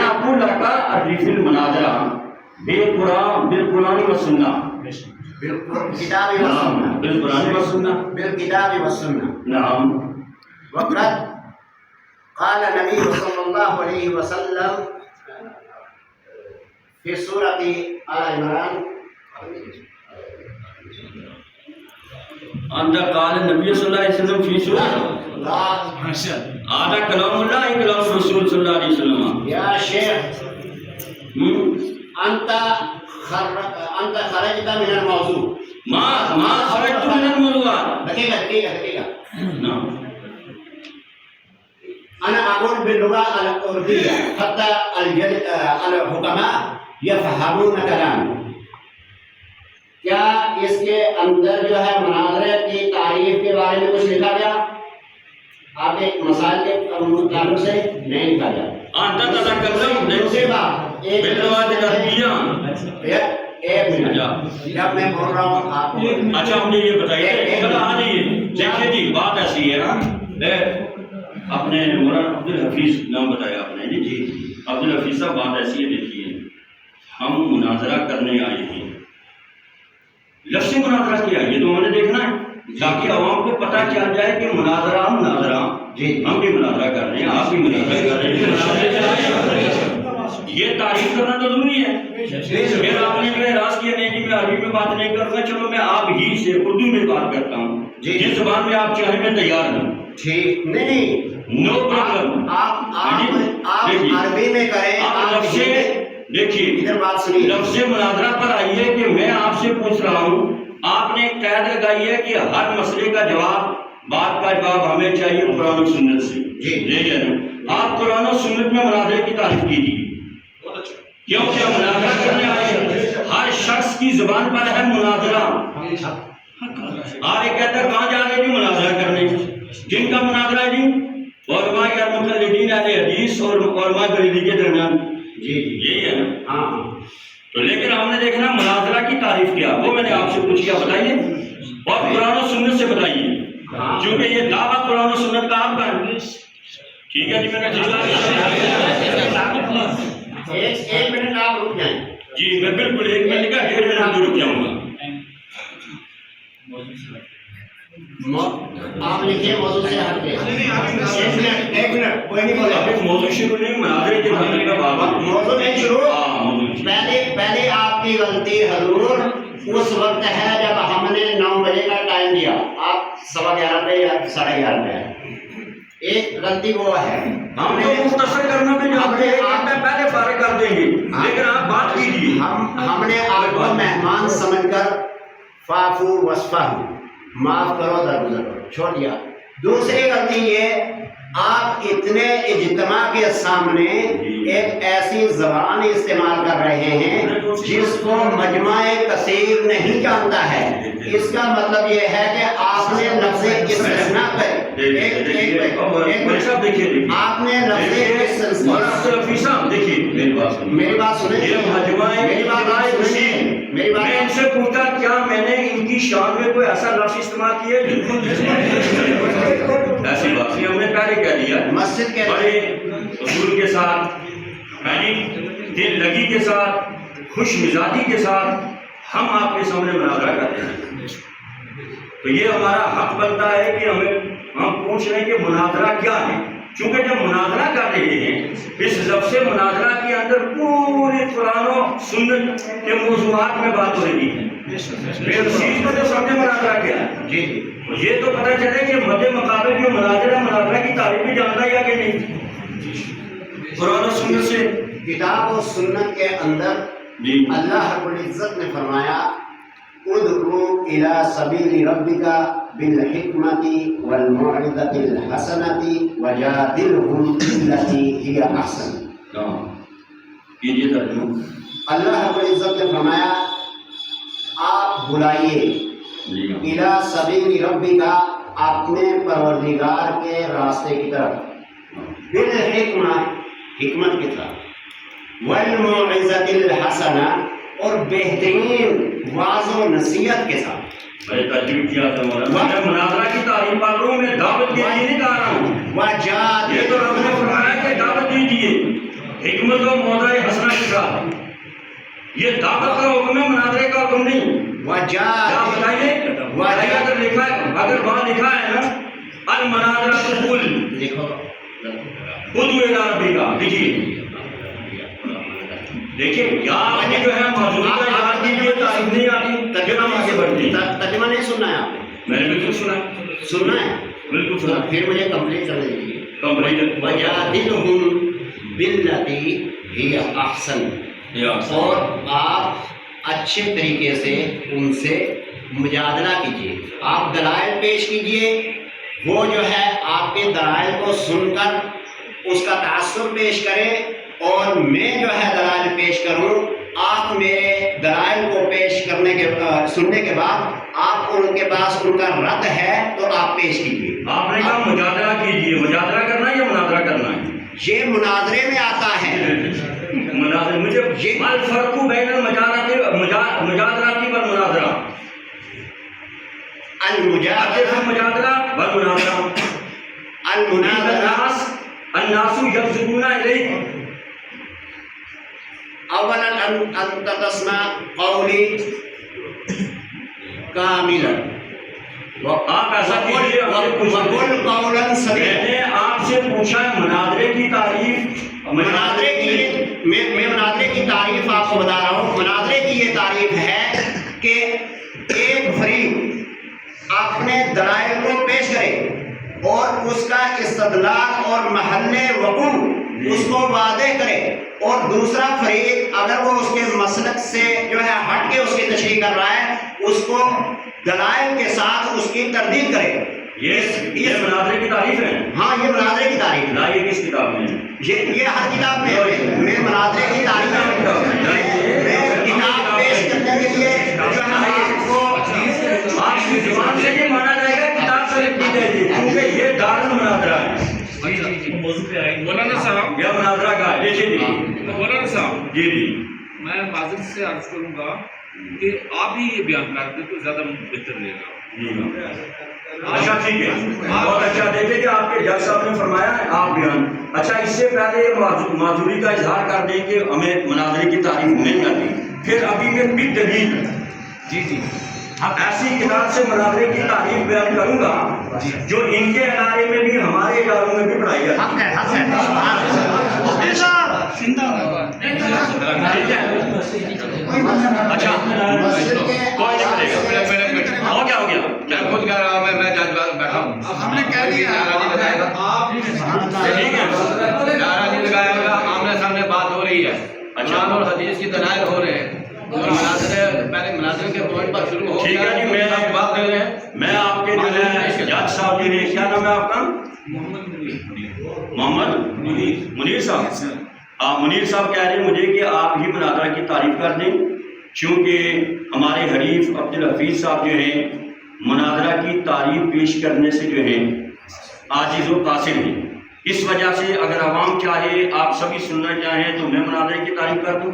أقول لك أعرف المناظرة بالقرآن والسنة. بالكتاب والسنة. بالقرآن والسنة. بالكتاب والسنة. نعم. وقد قال النبي صلى الله عليه وسلم في سورة آل عمران. أنت قال النبي صلى الله عليه وسلم في سورة. هذا كلام الله كلام الرسول صلى الله عليه وسلم. يا شيخ أنت خرجت من الموضوع. ما خرجت من الموضوع. دقيقة. نعم. أنا أقول باللغة الأردية حتى الحكماء يفهمون كلامي. کیا اس کے اندر جو ہے مناظرے کی تعریف کے بارے میں کچھ لکھا گیا؟ آپ کے مسائل کے تعلق سے نہیں لکھا گیا. دوسری بات ایک منٹ جب میں بول رہا ہوں آپ کو اچھا ہم نے یہ بتائیے دیکھیے جی بات ایسی ہے نا اپنے مولانا عبدالحفیظ نام بتایا آپ نے جی عبدالحفیظ صاحب بات ایسی ہے دیکھیے ہم مناظرہ کرنے آئے ہیں لفظی مناظرہ کیا یہ تو ہم نے دیکھنا ہے تاکہ عوام کو پتہ چل جائے کہ مناظرہ جی ہم بھی مناظرہ کر رہے ہیں آپ بھی مناظرہ کر رہے ہیں یہ تعریف کرنا تو ضروری ہے پھر آپ نے جو اعراض کیا نہیں کہ میں عربی میں بات نہیں کروں گا چلو میں آپ ہی سے اردو میں بات کرتا ہوں جس زبان میں آپ چاہیں میں تیار ہوں ٹھیک نہیں نو پرابلم آپ عربی میں کریں لفظ دیکھیے لفظ مناظرہ پر آئیے کہ میں آپ سے پوچھ رہا ہوں آپ نے قید لگائی ہے کہ ہر مسئلے کا جواب بات کا جواب ہمیں چاہیے قرآن و سنت سے جی آپ قرآن و سنت میں مناظرے کی تعریف کیجیے کیونکہ ہم مناظرہ کرنے آئے ہیں ہر شخص کی زبان پر ہے مناظرہ آگے کہتا ہے کہاں جا رہے ہیں مناظرہ کرنے جن کا مناظرہ ہے جی علماء یا مقلدین اہل حدیث اور علماء بریلوی کے درمیان جی یہی ہے نا ہاں تو لیکن ہم نے دیکھنا مناظرہ کی تعریف کیا وہ میں نے آپ سے پوچھ کیا بتائیے اور قرآن و سنت سے بتائیے کیونکہ یہ دعویٰ قرآن و سنت کا آپ کا ہے ٹھیک ہے جی میں نے ایک منٹ آپ رک جائیں جی میں بالکل 1 منٹ کا 1.5 منٹ رک جاؤں گا آپ لکھیے موضوع سے ہٹ کے 1 منٹ کوئی نہیں بولے موضوع شروع نہیں مناظرے کے بارے میں بابا موضوع نہیں شروع پہلے آپ کی غلطی حضور اس وقت ہے جب ہم نے 9 بجے کا ٹائم دیا آپ 11:15 پہ یا 11:30 پہ ایک غلطی وہ ہے ہم نے مختصر کرنا بھی جانتے ہیں آپ پہلے فارغ کر دیں گے لیکن آپ بات کیجیے ہم نے آپ کو مہمان سمجھ کر فاعفو واصفحوا معاف کرو درگزر کرو چھوڑ دیا دوسری غلطی یہ آپ اتنے اجتماع کے سامنے ایک ایسی زبان استعمال کر رہے ہیں جس کو مجمع کثیر نہیں جانتا ہے اس کا مطلب یہ ہے کہ آپ نے لفظ استثناء پہ آپ نے میری بات سنیں میں ان سے پوچھا کیا میں نے ان کی شان میں کوئی ایسا لفظ استعمال کیا ایسی بات نہیں ہم نے پہلے کہہ دیا مسجد کے بڑے اصول کے ساتھ دل لگی کے ساتھ خوش مزاجی کے ساتھ ہم آپ کے سامنے مناظرہ کرتے ہیں تو یہ ہمارا حق بنتا ہے کہ ہم پوچھ رہے ہیں کہ مناظرہ کیا ہے چونکہ جب مناظرہ کر رہے ہیں اس لفظ مناظرہ کے اندر پورے قرآن و سنت کے موضوعات میں بات ہو رہی ہے پھر چیز کو جو سمجھے مناظرہ کیا ہے جی یہ تو پتہ چلے کہ مد مقابل جو مناظرہ کی تعریف بھی جانتا ہے کہ نہیں قرآن و سنت سے کتاب و سنت کے اندر اللہ رب العزت نے فرمایا ادعو الی سبیل ربک بالحکمۃ والموعظۃ الحسنۃ وجادلہم بالتی ہی احسن کیجیے ترجمہ اللہ رب العزت نے فرمایا آپ بلائیے الی سبیل ربک اپنے پروردگار کے راستے کی طرف بالحکمۃ حکمت کی طرف والموعظۃ الحسنہ اور بہترین واعظ و نصیحت کے ساتھ میں ترجمہ کیا تھا مولانا مناظرہ کی تعریف پڑھ رہا ہوں میں دعوت کے لیے نہیں کہہ رہا ہوں یہ تو رب نے فرمایا کہ دعوت دیجیے حکمت و موعظہ حسنہ کے ساتھ یہ دعوت کا حکم ہے مناظرے کا حکم نہیں بتائیے اگر لکھا ہے اگر وہاں لکھا ہے نا المناظرہ قل لکھو ادعو الی ربک لکھیے دیکھیں کیا آگے جو ہے موجودہ یاد کیجیے تعریف نہیں آتی ترجمہ آگے بڑھتی ترجمہ نہیں سننا ہے آپ نے میں نے بالکل سنا ہے بالکل سنا پھر مجھے کمپلیٹ کرنے دیجیے کمپلیٹ وجادلہم بالتی ہی احسن اور آپ اچھے طریقے سے ان سے مجادلہ کیجیے آپ دلائل پیش کیجیے وہ جو ہے آپ کے دلائل کو سن کر اس کا تعصب پیش کرے اور میں جو ہے دلائل پیش کروں آپ میرے دلائل کو پیش کرنے کے سننے کے بعد آپ ان کے پاس ان کا رد ہے تو آپ پیش کیجیے. آپ نے کہا مجادلہ کیجیے. مجادلہ کرنا ہے یا مناظرہ کرنا ہے؟ یہ مناظرے میں آتا ہے. مناظرہ مجھے الفرق بین المجادلہ والمناظرہ. المجادلہ والمناظرہ. الناس يبذلون إليك اولا ان تسمع قولی کاملا. آپ ایسا کیجیے. وقل قولا میں سدیدا. نے آپ سے پوچھا ہے مناظرے کی تعریف. مناظرے کی میں مناظرے کی تعریف آپ کو بتا رہا ہوں. مناظرے کی یہ تعریف ہے کہ ایک فریق اپنے دلائل کو پیش کرے اور اس کا استدلال اور محل وقوع اس کو واضح کرے، اور دوسرا فریق اگر وہ اس کے مسلک سے جو ہے ہٹ کے اس کی تشریح کر رہا ہے اس کو دلائل کے ساتھ اس کی تردید کرے. یہ مناظرے کی تعریف ہے. ہاں یہ مناظرے کی تعریف ہے. لائیے کس کتاب میں؟ یہ ہر کتاب میں میں مناظرے کی تعریف میں کتاب پیش کرنے کے لیے جو ہے آپ کو آپ کی زبان سے یہ مانا جائے گا کتاب سے لکھ دیجیے، کیونکہ یہ دار المناظرہ ہے. مولانا صاحب، یہ مناظرہ کا ہے. دیکھیے جی مولانا صاحب، جی جی میں معذرت سے عرض کروں گا کہ آپ ہی یہ بیان کر دیں تو زیادہ بہتر رہے گا. اچھا ٹھیک ہے، بہت اچھا. دیکھیں کہ آپ کے جج صاحب نے فرمایا ہے آپ بیان. اچھا اس سے پہلے معذوری کا اظہار کر دیں کہ ہمیں مناظرے کی تعریف نہیں آتی، پھر ابھی میں بھی دلیل جی ایسی کتاب سے مناظرے کی تعریف بیان کروں گا جو ان کے ادارے میں بھی ہمارے اداروں میں بھی پڑھائی جاتی ہے. اچھا کوئی نہیں کرے گا. ہو گیا میں خود کہہ رہا ہوں، میں جج بیٹھا ہوں. ہم نے کہہ دیا ٹھیک ہے. نعرہ نہیں لگایا ہوگا، آمنے سامنے بات ہو رہی ہے. قرآن اور حدیث کی دلائل ہو رہے ہیں. پہلے مناظرے کے پوائنٹ پر شروع ہو ٹھیک ہے جی. بات کر رہے ہیں. میں آپ کے جو ہے جج صاحب جی نے، کیا نام ہے آپ کا؟ محمد منیر صاحب. منیر صاحب کہہ رہے ہیں مجھے کہ آپ ہی مناظرہ کی تعریف کر دیں، چونکہ ہمارے حریف عبدالحفیظ صاحب جو ہیں مناظرہ کی تعریف پیش کرنے سے جو ہیں عاجز و قاصر ہیں. اس وجہ سے اگر عوام چاہے، آپ سبھی سننا چاہیں تو میں مناظرے کی تعریف کر دوں.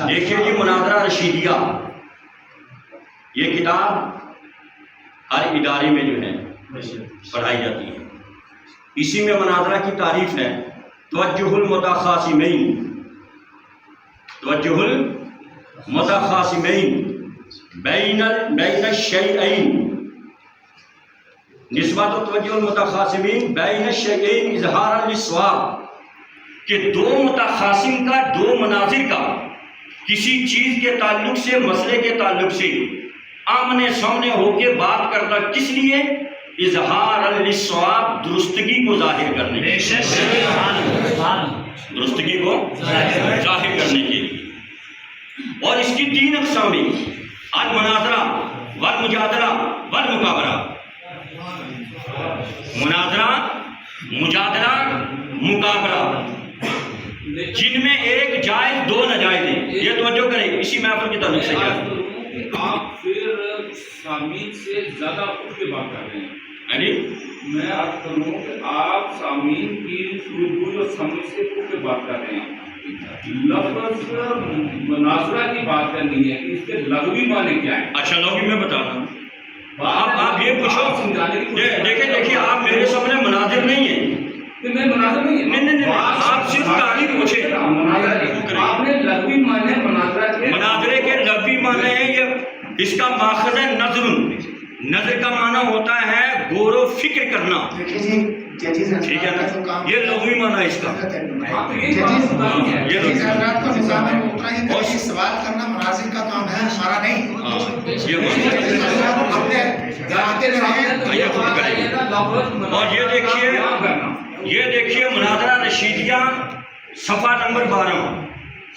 دیکھیے جی مناظرہ رشیدیہ یہ کتاب ہر ادارے میں جو ہے پڑھائی جاتی ہے. اسی میں مناظرہ کی تعریف ہے توجہ المتخاصمین. توجہ المتخاصمین بین الشیئین. نسبت و توجہ المتخاصمین بین الشیئین اظہارا للصواب، کہ دو متخاصم کا، دو مناظر کا کسی چیز کے تعلق سے، مسئلے کے تعلق سے آمنے سامنے ہو کے بات کرنا کس لیے؟ اظہار للصواب، درستگی کو ظاہر کرنے کے لیے. درستگی کو ظاہر کرنے کے لیے. اور اس کی 3 اقسام ہیں: المناظرہ والمجادلہ والمقابلہ. مناظرہ، مجادلہ، مقابلہ، جن میں ایک جائز دو ناجائز ہیں. یہ توجہ کریں اسی محفل کے تعلق سے. آپ پھر سامعین سے زیادہ اٹھ کے بات کر رہے ہیں. میں عرض کروں کہ آپ سامعین کی سرگوئی اور سمجھ سے اٹھ کے بات کر رہے ہیں. لفظ مناظرہ کی بات کرنی ہے، اس کے لغوی معنی کیا ہے؟ اچھا لغوی میں بتا رہا ہوں. آپ یہ پوچھو. دیکھیں آپ میرے سامنے مناظر نہیں ہیں. میں مناظر نہیں، آپ صرف تعریف پوچھے. آپ نے لغوی معنی مناظرے کے لغوی معنی ہیں. یہ اس کا ماخذ ہے نظر. نظر کا معنی ہوتا ہے غور و فکر کرنا. ٹھیک ہے نا، یہ لغوی معنی ہے اس کا. اور سوال کرنا مناظر کا کام ہے، ہمارا نہیں. اور یہ دیکھیے مناظرہ رشیدیہ صفحہ نمبر 12.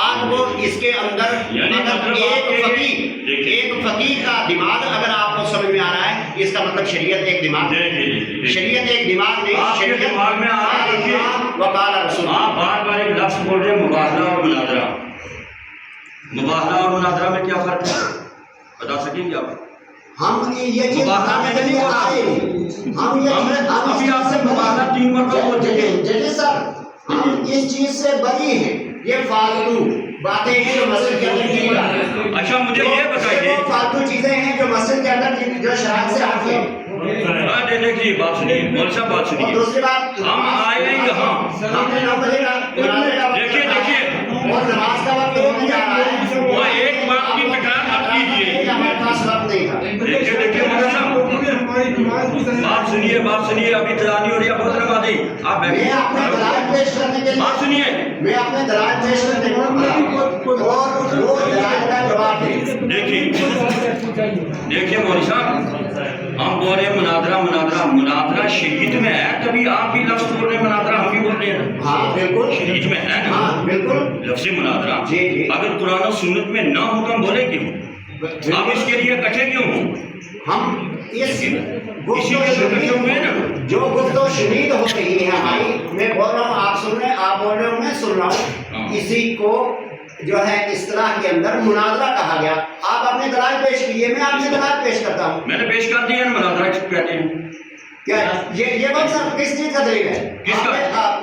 آج وہ اس کے اندر اگر ایک فقیر کا دماغ اگر آپ کو سمجھ میں آ رہا ہے، اس کا مطلب شریعت ایک دماغ نہیں، شریعت ایک دماغ نہیں، شریعت دماغ میں وقال رسول. آپ بار بار ایک لفظ بول رہے ہیں مباہلہ اور مناظرہ. مباہلہ اور مناظرہ میں کیا فرق ہے بتا سکیں گے آپ؟ ہم یہ چیز ابھی آپ سے مباہلہ 3 مرتبہ بول چکے ہیں. ججی صاحب ہم اس چیز سے بری ہیں، یہ فالتو باتیں ہیں جو مسجد کے اندر کی جا رہی ہیں. اچھا مجھے یہ بتائیے، وہ فالتو چیزیں ہیں جو مسجد کے اندر جو شرائط سے ہٹ ہیں. دیکھیے بات سنیے، مول صاحب بات اور سنیے. دوسری بات ہم آئے ہیں یہاں، ہم نے 9 بجے کا دیکھیے اور نماز کا وقت ہونے جا رہا ہے. وہ ایک بات کی تکرار مت کیجیے. ہمارے پاس وقت نہیں تھا. دیکھیے مول صاحب بات سنیے ابھی تلانی ہو رہی ہے، بہت روا دی. آپ میں اپنے دلائل پیش کرنے کے بات لیے سنیے. اپنے دلائل پیش کرنے کے لیے اور وہ دلائل کا جواب دیں. دیکھیے مول صاحب ہم بول رہے ہیں مناظرہ شریعت میں ہے. کبھی آپ بھی لفظ بول رہے ہیں مناظرہ، ہم بھی بول رہے ہیں. ہاں بالکل شریعت میں ہے نا ہاں بالکل. لفظ مناظرہ. جی. اگر قرآن و سنت میں نہ ہو تو ہم بولے کیوں؟ آپ اس کے لیے کٹھے کیوں ہوں؟ ہم اس اسی کے ذکر کیوں ہوئے نا؟ جو گفت و شنید ہو رہی ہے ہماری، میں بول رہا ہوں آپ سن رہے ہیں، آپ بول رہے ہوں میں سن رہا ہوں، اسی کو جو ہے اصطلاح کے اندر مناظرہ کہا گیا. آپ اپنے دلائل پیش کیجیے، میں آپ سے دلائل پیش کرتا ہوں. میں نے پیش کر دیا نا، مناظرہ کہتے ہیں. کیا یہ کون سا کس چیز کا طریقہ ہے؟ کس کا؟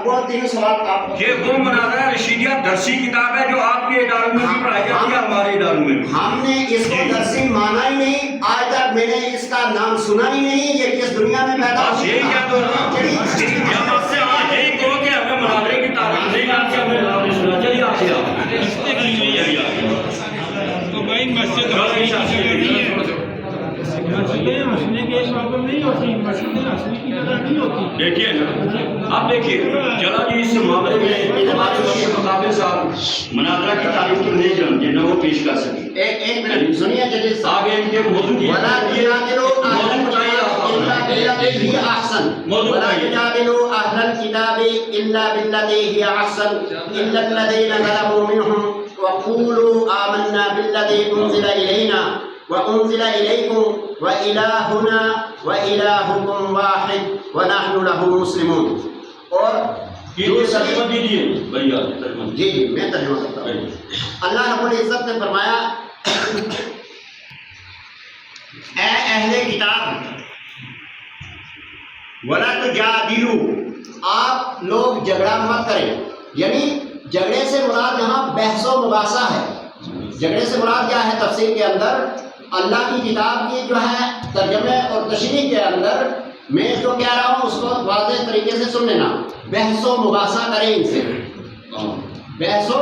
وہ 3 سوال آپ یہ وہ مناظرہ رشیدیہ درسی کتاب ہے جو آپ کے اداروں میں بھی پڑھائی جاتی ہے، ہمارے اداروں میں بھی. ہم نے اس کو درسی مانا ہی نہیں، آج تک میں نے اس کا نام سنا ہی نہیں. یہ کس دنیا میں پیدا بس یہی کیا تو جب آپ سے آج یہی کہو کہ ہمیں مناظرے کی تعریف نہیں آتی، ہمیں مناظرے سنا. چلیے آپ سے تو بھائی مسجد ہنسنے کے پرابلم نہیں ہوتی، مسجد ہنسنے کی جگہ نہیں ہوتی. دیکھیے نا، اب دیکھیے چلا جی اس معاملے میں مقابل صاحب مناظرہ کی تعریف تو نہیں جانتے نہ وہ پیش کر سکیں. ایک منٹ سنیے جی صاحب. آگے ان کے موضوع کی موضوع بتائیے آپ. موضوع بتائیے. أهل الكتاب إلا بالذي هي أحسن إلا الذين ظلموا منهم وقولوا آمنا بالذي أنزل إلينا وأنزل إليكم وإلهنا وإلهكم واحد ونحن له مسلمون. اور ترجمہ دیجیے بھیا. جی میں ترجمہ کرتا ہوں. اللہ رب العزت نے فرمایا اے اہل کتاب وَلَا تُجَادِلُوا، آپ لوگ جھگڑا مت کریں. یعنی جھگڑے سے مراد یہاں بحث و مباحثہ ہے. جھگڑے سے مراد کیا ہے؟ تفسیر کے اندر اللہ کی کتاب کی جو ہے ترجمے اور تشریح کے اندر میں جو کہہ رہا ہوں اس کو واضح طریقے سے سن لینا. بحث و مباحثہ کریں ان سے، بحث و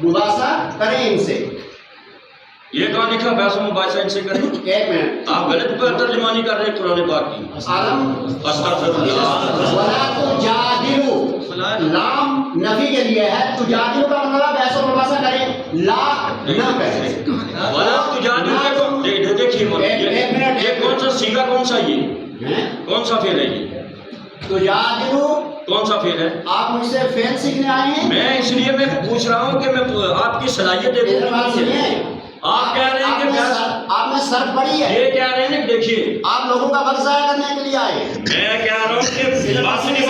مباحثہ کریں ان سے. یہ کہاں لکھا بحث و مباحثہ ان سے کریں؟ ایک منٹ، آپ غلط پر ترجمانی کر رہے ہیں قرآن پاک کی. استغفر اللہ. وَلَا تُجَادِلُوا، لام نفی کے لیے ہے. تجادلوا کا مطلب بحث و مباحثہ کریں، لا نہ کریں. وَلَا تُجَادِلُوا دیکھیے یہ کون سا سیگا، کون سا یہ کون سا فعل ہے؟ یہ تجادلوا کون سا فعل ہے؟ آپ مجھ سے فعل سیکھنے آئے ہیں؟ میں اس لیے میں پوچھ رہا ہوں کہ میں آپ کی صلاحیت میرے بات دیکھوں. سنیے، آپ کہہ رہے ہیں کہ آپ نے سرف پڑھی ہے، یہ کہہ رہے ہیں کہ دیکھیے آپ لوگوں کا وقت ضائع کرنے کے لیے آئے ہیں. میں کہہ رہا ہوں کہ بات سنیے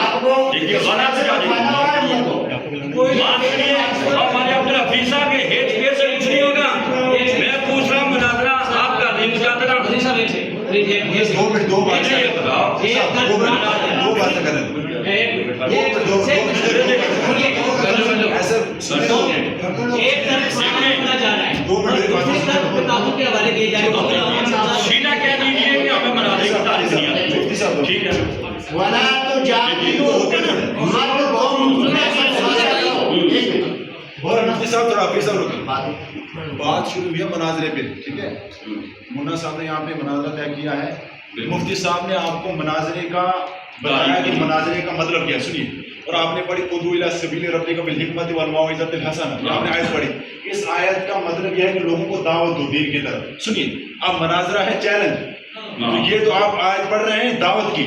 آپ کو دیکھیے غلط سے فائدہ ہو رہا ہے ان کو. بات سنیے. ہمارے عبدالحفیظ صاحب کے ہیچ پیر سے کچھ نہیں ہوگا. میں پوچھ رہا ہوں مناظرہ آپ کا نہیں مجادلہ. دو باتیں کریں. سیدھا کہہ دیجیے کہ ہمیں مناظرے کی تعریف نہیں آتی. ٹھیک ہے. وَلَا تُجَادِلُوا مفتی صاحب تھوڑا حفیظ صاحب رکیں. بات شروع ہوئی ہے مناظرے پہ، ٹھیک ہے. منا صاحب نے یہاں پہ مناظرہ طے کیا ہے. مفتی صاحب نے آپ کو مناظرے کا بتایا کہ مناظرے کا مطلب کیا. سنیے، اور آپ نے پڑھی ادعو الی سبیل ربک بالحکمت والموعظۃ الحسنہ، آپ نے آیت پڑھی. اس آیت کا مطلب یہ ہے کہ لوگوں کو دعوت دو دین کی طرف. سنیے، اب مناظرہ ہے چیلنج. تو یہ تو آپ آیت پڑھ رہے ہیں دعوت کی،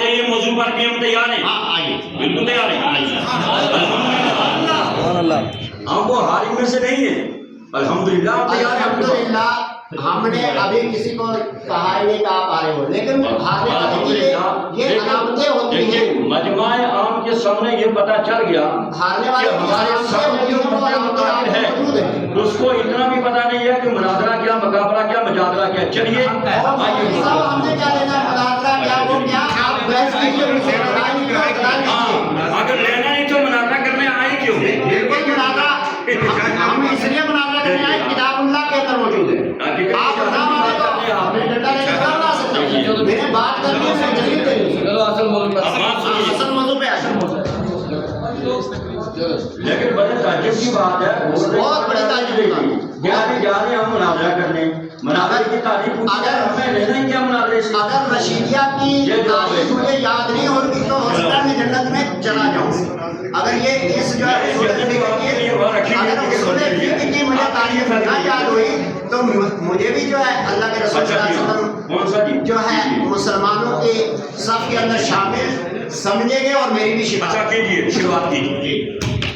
جائیے موضوع پر بھی ہم تیار ہیں. ہاں آئیے. بالکل تیار ہیں. ہم وہ حال میں سے نہیں ہیں. الحمدللہ ہم تیار ہیں. الحمدللہ ہم نے ابھی کسی کو کہا ہی نہیں کہ آپ آ رہے ہو، لیکن ہارنے کا یہ علامتیں ہوتی ہیں. مجمع عام کے سامنے یہ پتا چل گیا ہارنے والے ہمارے سامنے جو مقابل ہے اس کو اتنا بھی پتا نہیں ہے کہ مناظرہ کیا، مقابلہ کیا، مجادلہ کیا. چلیے ہم نے کیا لینا ہے، مناظرہ کیا وہ کیا، آپ بحث کیجیے. اگر لینا نہیں تو مناظرہ کرنے آئے کیوں؟ بالکل مناظرہ ہم اس لیے مناظرہ کرنے آئے، کتاب اللہ کے اندر موجود ہے. آپ نہ مانے تو اپنے ڈنڈا لے کے کام لا سکتے ہیں. میں نے بات کرنی ہے، میں دلیل دینی ہے. اصل موضوع پہ اصل موضوع. لیکن بڑے تعجب کی بات ہے، بہت بڑی تعجب کی بات ہے. جا رہے ہم مناظرہ کرنے، مناظرے کی تعریف ہمیں لینا ہی کیا مناظرے سے؟ اگر رشیدیہ کی تاریخ مجھے یاد نہیں ہوگی تو ہو سکتا ہے میں جنت میں چلا جاؤں. اگر یہ اس جو ہے اصول فقہ کی مجھے تاریخ نہ یاد ہوئی تو مجھے بھی جو ہے اللہ کے رسول صلی اللہ علیہ وسلم جو ہے مسلمانوں کے صف کے اندر شامل سمجھیں گے اور میری بھی شفاعت. اچھا کیجیے، شروعات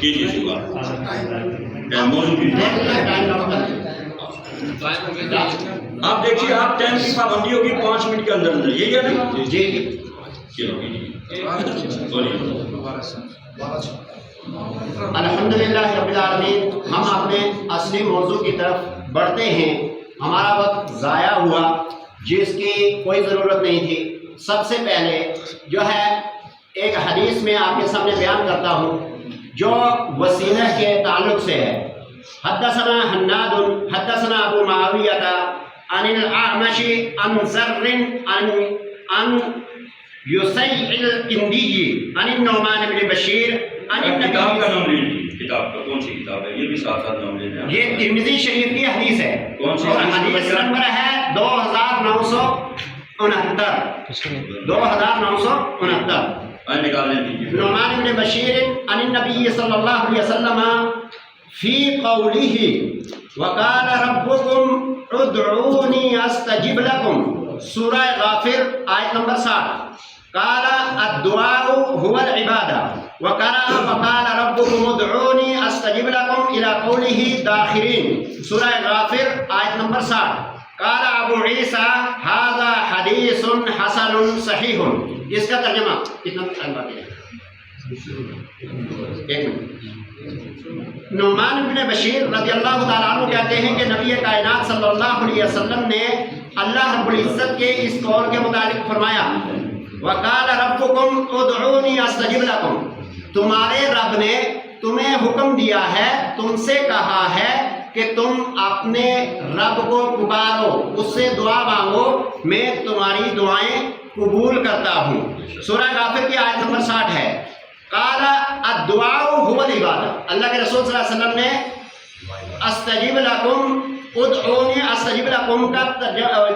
کیجیے شروعات. آپ دیکھیے، آپ ٹائم کی پابندی ہوگی 5 منٹ کے اندر اندر، یہی ہے نا؟ جی چلو الحمدللہ رب العالمین. ہم اپنے اصلی موضوع کی طرف بڑھتے ہیں. ہمارا وقت ضائع ہوا جس کی کوئی ضرورت نہیں تھی. سب سے پہلے جو ہے ایک حدیث میں آپ کے سامنے بیان کرتا ہوں جو وسیلہ کے تعلق سے ہے. حدثنا حناد حدثنا ابو معاویہ عن الاعمش عن زر عن یسیع الکندی عن النعمان بن بشیر عن کتاب کا نام لے لیجیے. کتاب کا کون سی کتاب ہے؟ یہ بھی ساتھ ساتھ نام لے لیں. یہ ترمذی شریف کی حدیث ہے. کون سی اور حدیث نمبر ہے 2969. نکال لیں دیجیے. نعمان بن بشیر عن النبی صلی اللہ علیہ وسلم فی قوله وقال ربکم ادعونی استجب لکم. سورہ غافر آیت نمبر 60. قال الدعاء هو العبادة. وقال ربكم ادعوني استجب لكم الى قوله داخرين. سورہ غافر آیت نمبر 60. قال ابو عیسیٰ هذا حدیث حسن صحیح. اس کا ترجمہ کتنا ٹائم باقی ہے؟ ایک منٹ. نعمان بن بشیر رضی اللہ تعالیٰ عنہ کہتے ہیں کہ نبی کائنات صلی اللہ علیہ وسلم نے اللہ رب العزت کے اس قول کے متعلق فرمایا وقال ربکم ادعونی استجب لکم. تمہارے رب نے تمہیں حکم دیا ہے، تم سے کہا ہے کہ تم اپنے رب کو پکارو، اس سے دعا مانگو، میں تمہاری دعائیں قبول کرتا ہوں. سورہ غافر کی آیت نمبر 60 ہے. قال الدعاء هو العبادہ. اللہ کے رسول صلی اللہ علیہ وسلم نے استجب لکم ادعونی استجب لکم کا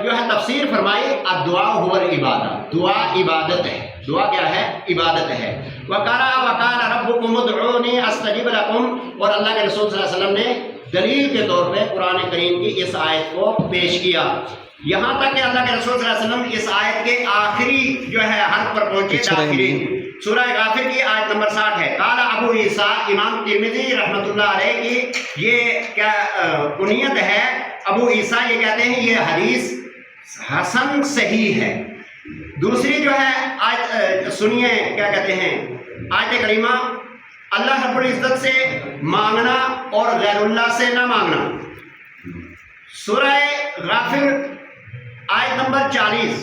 جو ہے تفسیر فرمائی الدعاء هو العبادہ. دعا عبادت ہے. دعا کیا ہے؟ عبادت ہے. وقال ربکم ادعونی استجب لکم. اور اللہ کے رسول صلی اللہ علیہ وسلم نے دلیل کے طور پہ قرآن کریم کی اس آیت کو پیش کیا. یہاں تک کہ اللہ کے رسول صلی اللہ علیہ وسلم اس آیت کے آخری جو ہے حرف پر پہنچے. داخرین سورہ غافر کی آیت نمبر 60 ہے. قال ابو عیسیٰ امام ترمذی رحمۃ اللہ علیہ کی یہ کیا کنیت ہے. ابو عیسیٰ یہ کہتے ہیں یہ حدیث حسن صحیح ہے. دوسری جو ہے آیت سنیے کیا کہتے ہیں آیت کریمہ. اللہ رب العزت سے مانگنا اور غیر اللہ سے نہ مانگنا. سورہ غافر آیت نمبر 40.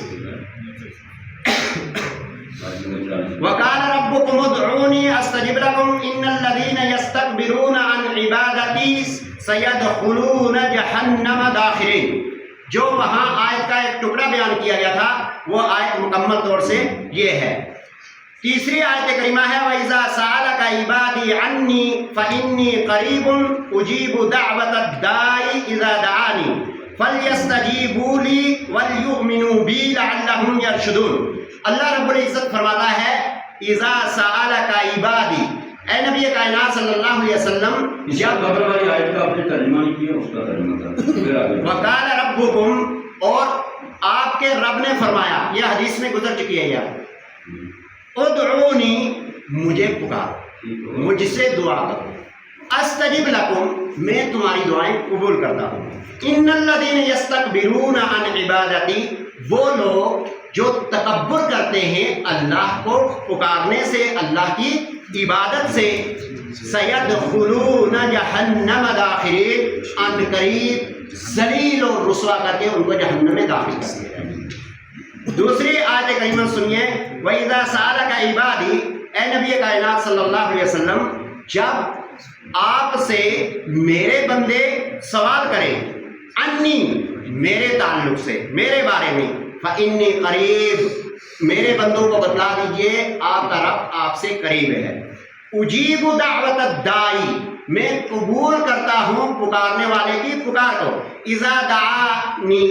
وقال ربكم ادعوني استجب لكم ان الذين يستكبرون عن عبادتي سيدخلون جهنم داخرين. جو وہاں آیت کا ایک ٹکڑا بیان کیا گیا تھا وہ آیت مکمل طور سے یہ ہے. تیسری آیت کریمہ ہے وَإِذَا سَأَلَكَ عِبَادِي عَنِّي فَإِنِّي قَرِيبٌ أُجِيبُ دَعْوَةَ الدَّاعِ إِذَا دَعَانِي فَلْيَسْتَجِيبُوا لِي وَلْيُؤْمِنُوا بِي لَعَلَّهُمْ يَرْشُدُونَ. اللہ رب العزت فرماتا ہے اِذَا سَأَلَكَ عِبَادِي. اے نبی کائنات صلی اللہ علیہ وسلم جب قبر والی آیت کا اپنے ترجمہ نہیں کیا اس کا ترجمہ کر. وَقَالَ رَبُّكُمْ. اور آپ کے رب نے فرمایا، یہ حدیث میں گزر چکی ہے یار، ادعونی، مجھے پکار، مجھ سے دعا کرو، استجب لکم، میں تمہاری دعائیں قبول کرتا ہوں، ان الذین یستکبرون عن عبادتی، وہ لوگ جو تکبر کرتے ہیں اللہ کو پکارنے سے، اللہ کی عبادت سے، سیدخلون جہنم داخرین، ان قریب ذلیل اور رسوا کر کے ان کو جہنم میں داخل کر دیا جائے گا۔ دوسری آیت کریمہ سنیے، وَإِذَا سَأَلَكَ عِبَادِي، اے نبی کائنات صلی اللہ علیہ وسلم، جب آپ سے میرے بندے سوال کریں، انی، میرے تعلق سے، میرے بارے میں، فَإِنِّي قریب، میرے بندوں کو بتلا دیجئے آپ کا رب آپ سے قریب ہے، اجیب دعوت الدائی، میں قبول کرتا ہوں پکارنے والے کی پکار کو، اذا دعانی،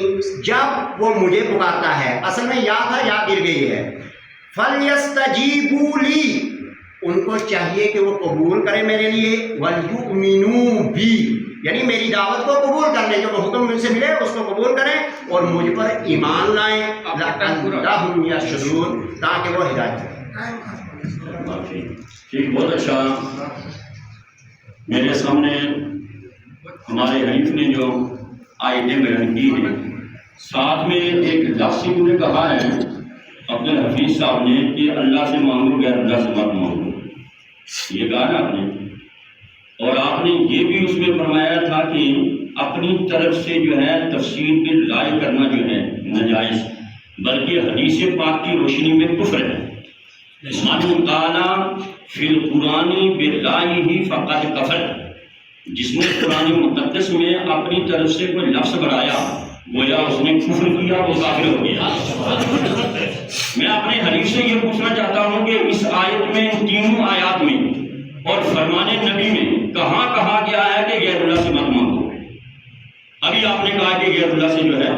جب وہ مجھے پکارتا ہے، اصل میں یا تھا یا گر گئی ہے، فَلْيَسْتَجِيبُوا لِي، ان کو چاہیے کہ وہ قبول کریں میرے لیے، وَلْيُؤْمِنُوا بِي، یعنی میری دعوت کو قبول کر لیں، جو حکم مجھ سے ملے اس کو قبول کریں اور مجھ پر ایمان لائیں، لَعَلَّهُمْ يَرْشُدُونَ، تاکہ وہ ہدایت کریں۔ ٹھیک، بہت اچھا۔ میرے سامنے ہمارے حنیف نے جو آیتیں بیان کی ہیں، ساتھ میں ایک لفظ انہوں نے کہا ہے عبدالحفیظ صاحب نے کہ اللہ سے مانگو غیر اللہ سے مت مانگو، یہ کہا نا آپ نے، اور آپ نے یہ بھی اس میں فرمایا تھا کہ اپنی طرف سے جو ہے تفسیر کی رائے کرنا جو ہے ناجائز، بلکہ حدیث پاک کی روشنی میں کفر ہے۔ من قال فی القرآن باللہ فقد کفر، جس نے قرآن مقدس میں اپنی طرف سے کوئی لفظ بڑھایا گویا اس نے کفر کیا، وہ کافر ہو گیا۔ میں اپنے حدیث سے یہ پوچھنا چاہتا ہوں کہ اس آیت میں، تینوں آیات میں اور فرمان نبی میں کہاں کہا گیا ہے کہ غیر اللہ سے مت مانگو؟ ابھی آپ نے کہا کہ غیر اللہ سے جو ہے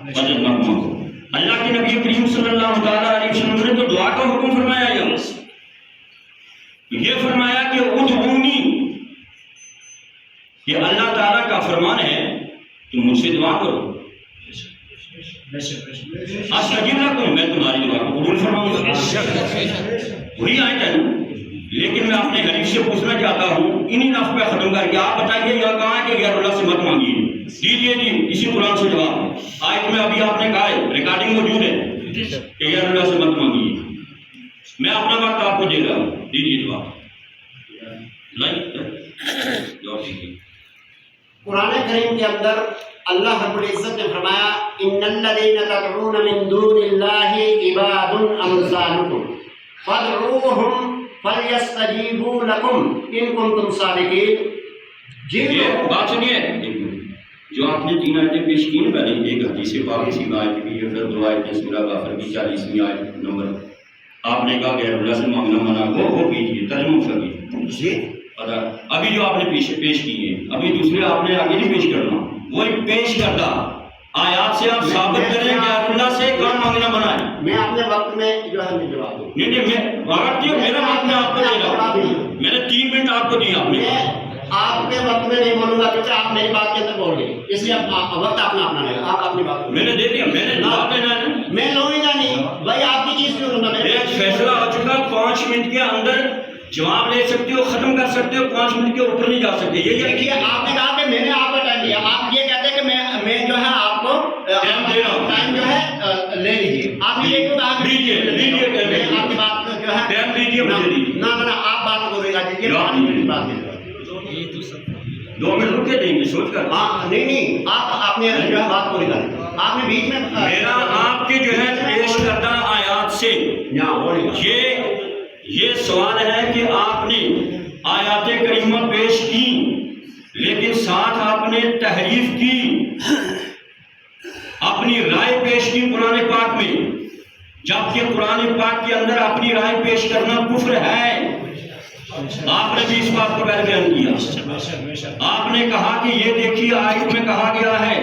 مدد مت مانگو۔ اللہ کے نبی کریم صلی اللہ تعالیٰ علیہ وسلم نے تو دعا کا حکم فرمایا ہے، یہ فرمایا کہ ادعونی، یہ اللہ تعالیٰ کا فرمان ہے کہ مجھ سے دعا کرو، استجب لکم، میں تمہاری دعا کو قبول فرماؤں گا، وہی آیت ہے۔ لیکن میں اپنے حدیث سے پوچھنا چاہتا ہوں، انہی لفظ پہ ختم کر کے آپ بتائیے یہ کہاں ہے کہ غیر اللہ سے مت مانگیے؟ دیجیے جی اسی قرآن سے جواب۔ آیت میں ابھی آپ نے کہا ہے، ریکارڈنگ موجود ہے کہ غیر اللہ سے مت مانگیے، میں اپنا وقت آپ کو دے رہا ہوں، دیجیے جواب۔ قرآن کریم کے اندر اللہ رب العزت نے فرمایا، ان الذین تدعون من دون اللہ عباد امثالکم فادعوہم فلیستجیبوا لکم ان کنتم صادقین۔ یہ بات سنیے، جو آپ نے تین آیتیں پیش کی ہیں، پہلے ایک حدیث پاک اسی آیت کی ہے، پھر دو آیتیں سورہ غافر کی 40ویں آیت نمبر، آپ نے کہا غیر اللہ سے مانگنا منع، وہ کیجیے، ترجمہ کریے۔ ابھی جو آپ نے پیش کی ہے، ابھی دوسرے آپ نے آگے نہیں پیش کرنا، وہی پیش کردہ آیات سے آپ ثابت کریں کہ اللہ سے کام مانگنا منع ہے۔ میں اپنے وقت میں جو ہے جواب دوں، نہیں میں وقت دیا، میرا وقت میں آپ کو دے رہا ہوں، میں نے 3 منٹ آپ کو دیا، آپ نے آپ کے وقت میں نہیں بولوں گا کیونکہ آپ میری بات کے اندر بول گئے، اس لیے وقت اپنا اپنا لے، آپ اپنی بات میں نے دے دیا، میں نے جواب دینا ہے، میں لوں گا نہیں بھائی، آپ کی چیز کیوں لوں گا؟ ایک فیصلہ ہو چکا، 5 منٹ کے اندر جواب لے سکتے ہو، ختم کر سکتے ہو، 5 منٹ کے اوپر نہیں جا سکتے۔ یہ دیکھیے آپ نے کہا کہ میں نے آپ کو ٹائم دیا، آپ یہ کہتے ہیں کہ میں جو ہے آپ کو ٹائم جو ہے لے لیجیے، آپ یہ کیوں کہا؟ لیجیے آپ کی بات جو ہے ٹائم دیجیے، مجھے دیجیے، نہ آپ بات کو دیجیے، 5 منٹ بات دیجیے، 2 منٹ رک کے دیں گے سوچ کر۔ نہیں آپ نے جو ہے بات کو نکالیں، آپ نے بیچ میں میرا آپ کے جو ہے پیش کردہ آیات سے یہ سوال ہے کہ آپ نے آیات کریمہ پیش کی لیکن ساتھ آپ نے تحریف کی، اپنی رائے پیش کی قرآن پاک میں، جبکہ قرآن پاک کے اندر اپنی رائے پیش کرنا کفر ہے۔ آپ نے بھی اس بات کو پہلے بیان کیا، آپ نے کہا کہ یہ دیکھیے آیت میں کہا گیا ہے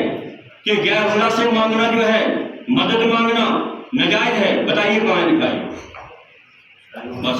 کہ غیر اللہ سے مانگنا جو ہے، مدد مانگنا ناجائز ہے، بتائیے کہاں لکھا ہے؟ بس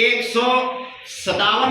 157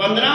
15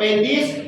35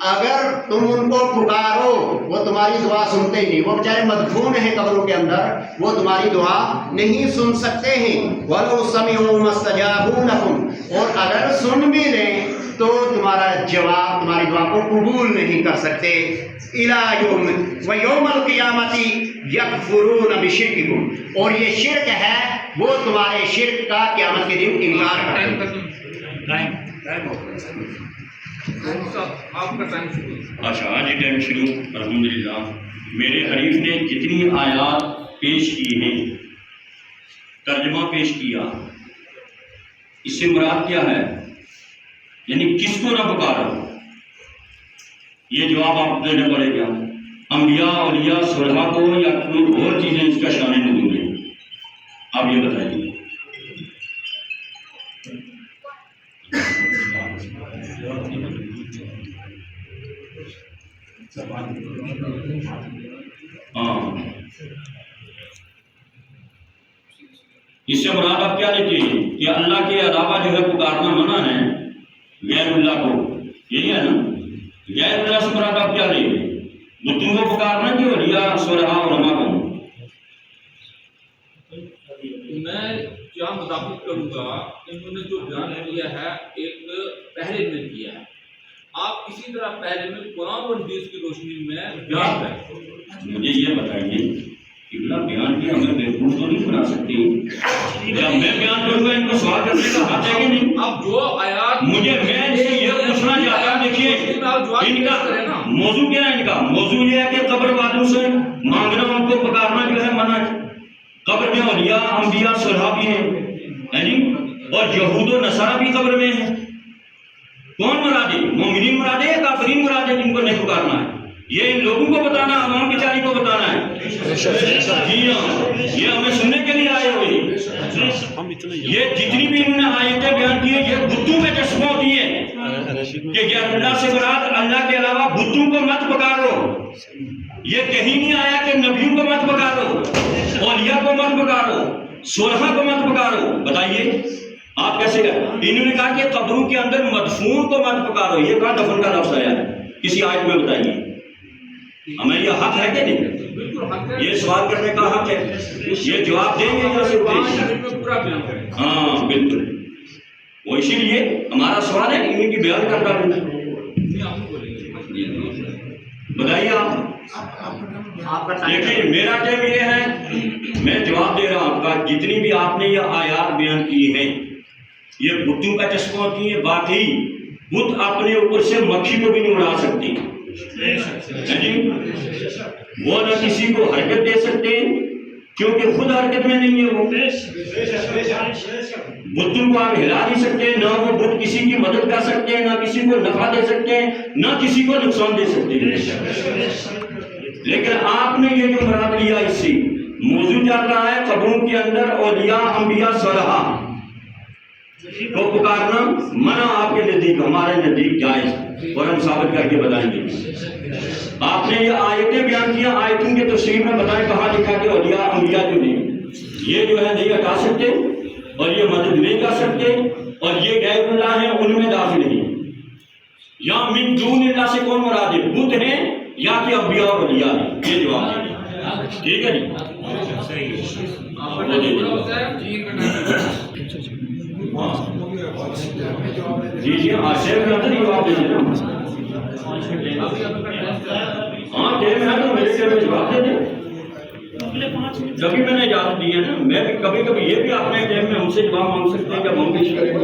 اگر تم ان کو پکارو وہ تمہاری دعا سنتے ہی نہیں، وہ بیچارے مدفون ہیں قبروں کے اندر، وہ تمہاری دعا نہیں سن سکتے ہیں۔ وَلَوْ سَمِعُوا مَا اسْتَجَابُوا لَكُمْ، اور اگر سن بھی لیں تو تمہارا جواب، تمہاری دعا کو قبول نہیں کر سکتے۔ إِلَىٰ يَوْمِ وَيَوْمَ الْقِيَامَةِ يَكْفُرُونَ بِشِرْكِكُمْ، اور یہ شرک ہے، وہ تمہارے شرک کا قیامت کے دن انکار کرتے ہیں۔ آپ کا ٹائم شروع۔ اچھا آج یہ ٹائم شروع الحمدللہ۔ میرے حریف نے جتنی آیات پیش کی ہیں، ترجمہ پیش کیا، اس سے مراد کیا ہے؟ یعنی کس کو نہ پکارو، یہ جواب آپ دینا پڑے گا۔ انبیاء، اولیاء، صلحاء کو یا کوئی اور چیزیں اس کا شان نزول ہے؟ آپ یہ بتائیے۔ ہاں، اس سے مراد آپ کیا لیتے ہیں کہ اللہ کے علاوہ جو ہے پکارنا منع ہے غیر اللہ کو، یہی ہے نا؟ غیر اللہ سے مراد آپ کیا لیں گے؟ بتوں کو پکارنا کہ اولیاء، صلحاء، علماء کو؟ میں کیا مدافعت کروں گا، انہوں نے جو بیان کیا ہے ایک پہلے میں کیا ہے، آپ اسی طرح پہلے میں قرآن اور حدیث کی روشنی میں بیان کریں۔ مجھے یہ بتائیے کہ اللہ بیان کیا ہمیں بیوقوف تو نہیں بنا سکتی؟ جب میں بیان کروں گا ان کو سوال کرنے کا حق ہے کہ نہیں؟ اب جو آیات مجھے میں ان سے یہ پوچھنا چاہتا ہوں، دیکھیے ان کا موضوع کیا ہے؟ ان کا موضوع یہ ہے کہ قبر والوں سے مانگنا، ان کو پکارنا جو ہے منع ہے۔ قبر میں اولیاء، انبیاء، صلحاء بھی ہیں جی، اور یہود و نصارہ بھی قبر میں ہیں۔ کون مراد ہے؟ مومنین مراد ہے یا کافرین مراد ہے جن کو نہیں پکارنا ہے؟ یہ ان لوگوں کو بتانا، عوام بیچاری کو بتانا ہے؟ جی ہاں، یہ ہمیں سننے کے لیے آئے ہوئے ہیں۔ یہ جتنی بھی انہوں نے آیتیں بیان کی ہیں، یہ بتوں میں چشمہ ہوتی ہیں کہ غیر اللہ سے مراد اللہ کے علاوہ بتوں کو مت پکارو۔ یہ کہیں نہیں آیا کہ نبیوں کو مت پکارو، اولیاء کو مت پکارو، صلحاء کو مت پکارو۔ بتائیے آپ کیسے گئے؟ انہوں نے کہا کہ قبروں کے اندر مدفون کو مت پکارو، یہ کہاں دفن کا لفظ آیا ہے؟ کسی آیت میں بتائیے، ہمیں یہ حق ہے کہ نہیں؟ یہ سوال کرنے کا حق ہے، یہ جواب دیں گے یا صرف پورا بیان کریں۔ ہاں بالکل، وہ اسی لیے ہمارا سوال ہے کہ ان کی بیان کرتا ہوں۔ بتائیے آپ، دیکھیے میرا ٹائم یہ ہے، میں جواب دے رہا ہوں آپ کا۔ جتنی بھی آپ نے یہ آیات بیان کی ہیں، یہ بتوں کا چشمہ ہوتی ہے۔ باقی بت اپنے اوپر سے مکھی کو بھی نہیں اڑا سکتی، جی وہ نہ کسی کو حرکت دے سکتے کیونکہ خود حرکت میں نہیں ہے۔ وہ بتوں کو آپ ہلا نہیں سکتے، نہ وہ بت کسی کی مدد کر سکتے ہیں، نہ کسی کو نفع دے سکتے ہیں، نہ کسی کو نقصان دے سکتے ہیں۔ لیکن آپ نے یہ جو مراد لیا، اس سے موضوع چل رہا ہے قبروں کے اندر اولیاء، انبیاء، صلحاء کو پکارنا منع آپ کے نزدیک، ہمارے نزدیک جائز، اور ہم ثابت کر کے بتائیں گے۔ آپ نے یہ آیتیں بیان کیا، آیتوں کے تفسیر میں بتائیں کہاں لکھا کہ اولیاء، انبیاء جو نہیں، یہ جو ہے نہیں ہٹا سکتے اور یہ مدد نہیں کر سکتے، اور یہ غیر اللہ ہیں، ان میں داخل نہیں۔ یا من دون اللہ سے کون مراد ہے؟ بت ہیں یا کہ انبیاء اور اولیاء ہیں؟ یہ جواب ہے، ٹھیک ہے جی؟ جی آشر کے اندر جواب دے دیں۔ ہاں ٹائم ہے تو میرے ٹائم میں جواب دے دیں۔ کبھی میں نے اجازت دی ہے نا، میں بھی کبھی کبھی یہ بھی اپنے ٹائم میں ہم سے جواب مانگ سکتے ہیں جب ہم پیش کریں گے۔